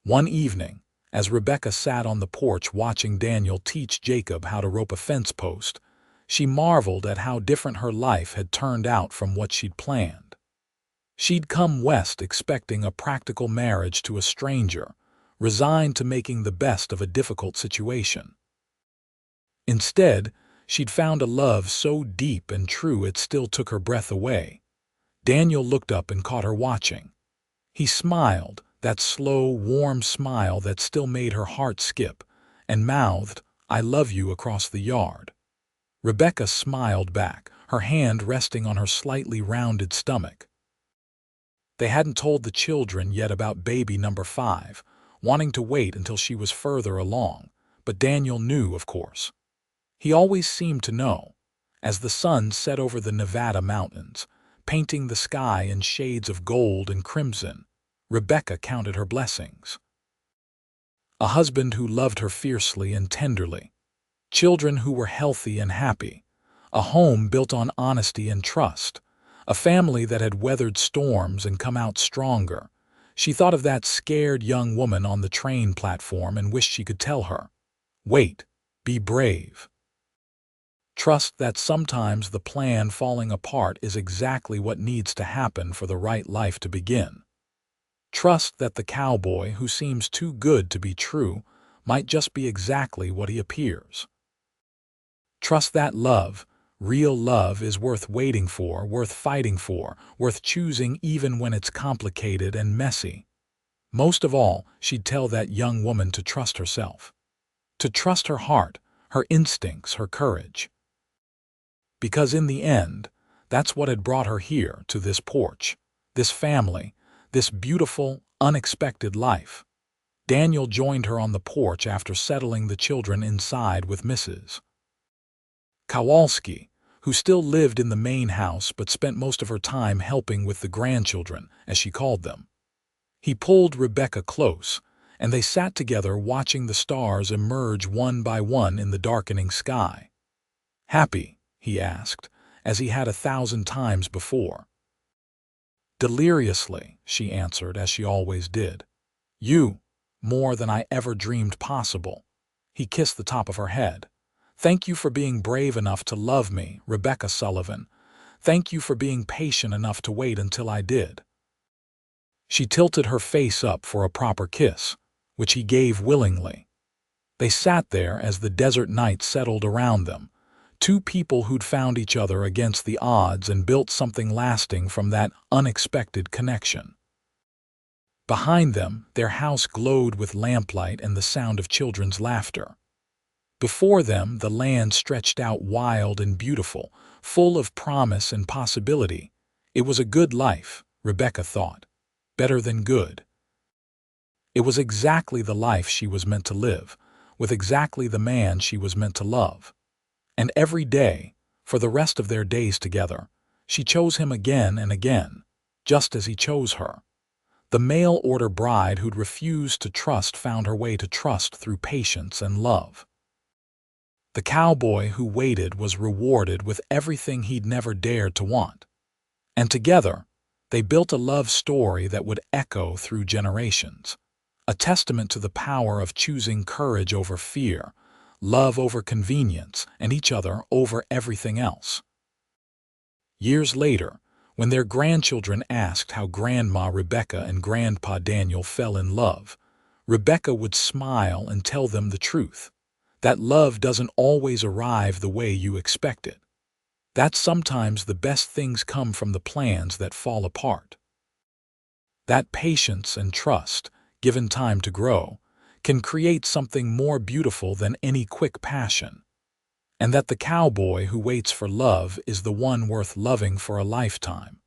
One evening, as Rebecca sat on the porch watching Daniel teach Jacob how to rope a fence post, she marveled at how different her life had turned out from what she'd planned. She'd come west expecting a practical marriage to a stranger, resigned to making the best of a difficult situation. Instead, she'd found a love so deep and true it still took her breath away. Daniel looked up and caught her watching. He smiled, that slow, warm smile that still made her heart skip, and mouthed, "I love you," across the yard. Rebecca smiled back, her hand resting on her slightly rounded stomach. They hadn't told the children yet about baby number 5, wanting to wait until she was further along, but Daniel knew, of course. He always seemed to know, as the sun set over the Nevada mountains, painting the sky in shades of gold and crimson. Rebecca counted her blessings. A husband who loved her fiercely and tenderly, children who were healthy and happy, a home built on honesty and trust, a family that had weathered storms and come out stronger. She thought of that scared young woman on the train platform and wished she could tell her, "Wait, be brave. Trust that sometimes the plan falling apart is exactly what needs to happen for the right life to begin. Trust that the cowboy who seems too good to be true might just be exactly what he appears. Trust that love, real love, is worth waiting for, worth fighting for, worth choosing even when it's complicated and messy." Most of all, she'd tell that young woman to trust herself, to trust her heart, her instincts, her courage. Because in the end, that's what had brought her here, to this porch, this family, this beautiful, unexpected life. Daniel joined her on the porch after settling the children inside with Mrs. Kowalski, who still lived in the main house but spent most of her time helping with the grandchildren, as she called them. He pulled Rebecca close, and they sat together watching the stars emerge one by one in the darkening sky. "Happy?" he asked, as he had 1,000 times before. Deliriously, she answered, as she always did. You, more than I ever dreamed possible. He kissed the top of her head. Thank you for being brave enough to love me, Rebecca Sullivan. Thank you for being patient enough to wait until I did. She tilted her face up for a proper kiss, which he gave willingly. They sat there as the desert night settled around them, two people who'd found each other against the odds and built something lasting from that unexpected connection. Behind them, their house glowed with lamplight and the sound of children's laughter. Before them, the land stretched out wild and beautiful, full of promise and possibility. It was a good life, Rebecca thought. Better than good. It was exactly the life she was meant to live, with exactly the man she was meant to love. And every day, for the rest of their days together, she chose him again and again, just as he chose her. The mail-order bride who'd refused to trust found her way to trust through patience and love. The cowboy who waited was rewarded with everything he'd never dared to want. And together, they built a love story that would echo through generations, a testament to the power of choosing courage over fear, love over convenience, and each other over everything else. Years later, when their grandchildren asked how Grandma Rebecca and Grandpa Daniel fell in love, Rebecca would smile and tell them the truth, that love doesn't always arrive the way you expect it. That sometimes the best things come from the plans that fall apart. That patience and trust, given time to grow, can create something more beautiful than any quick passion. And that the cowboy who waits for love is the one worth loving for a lifetime.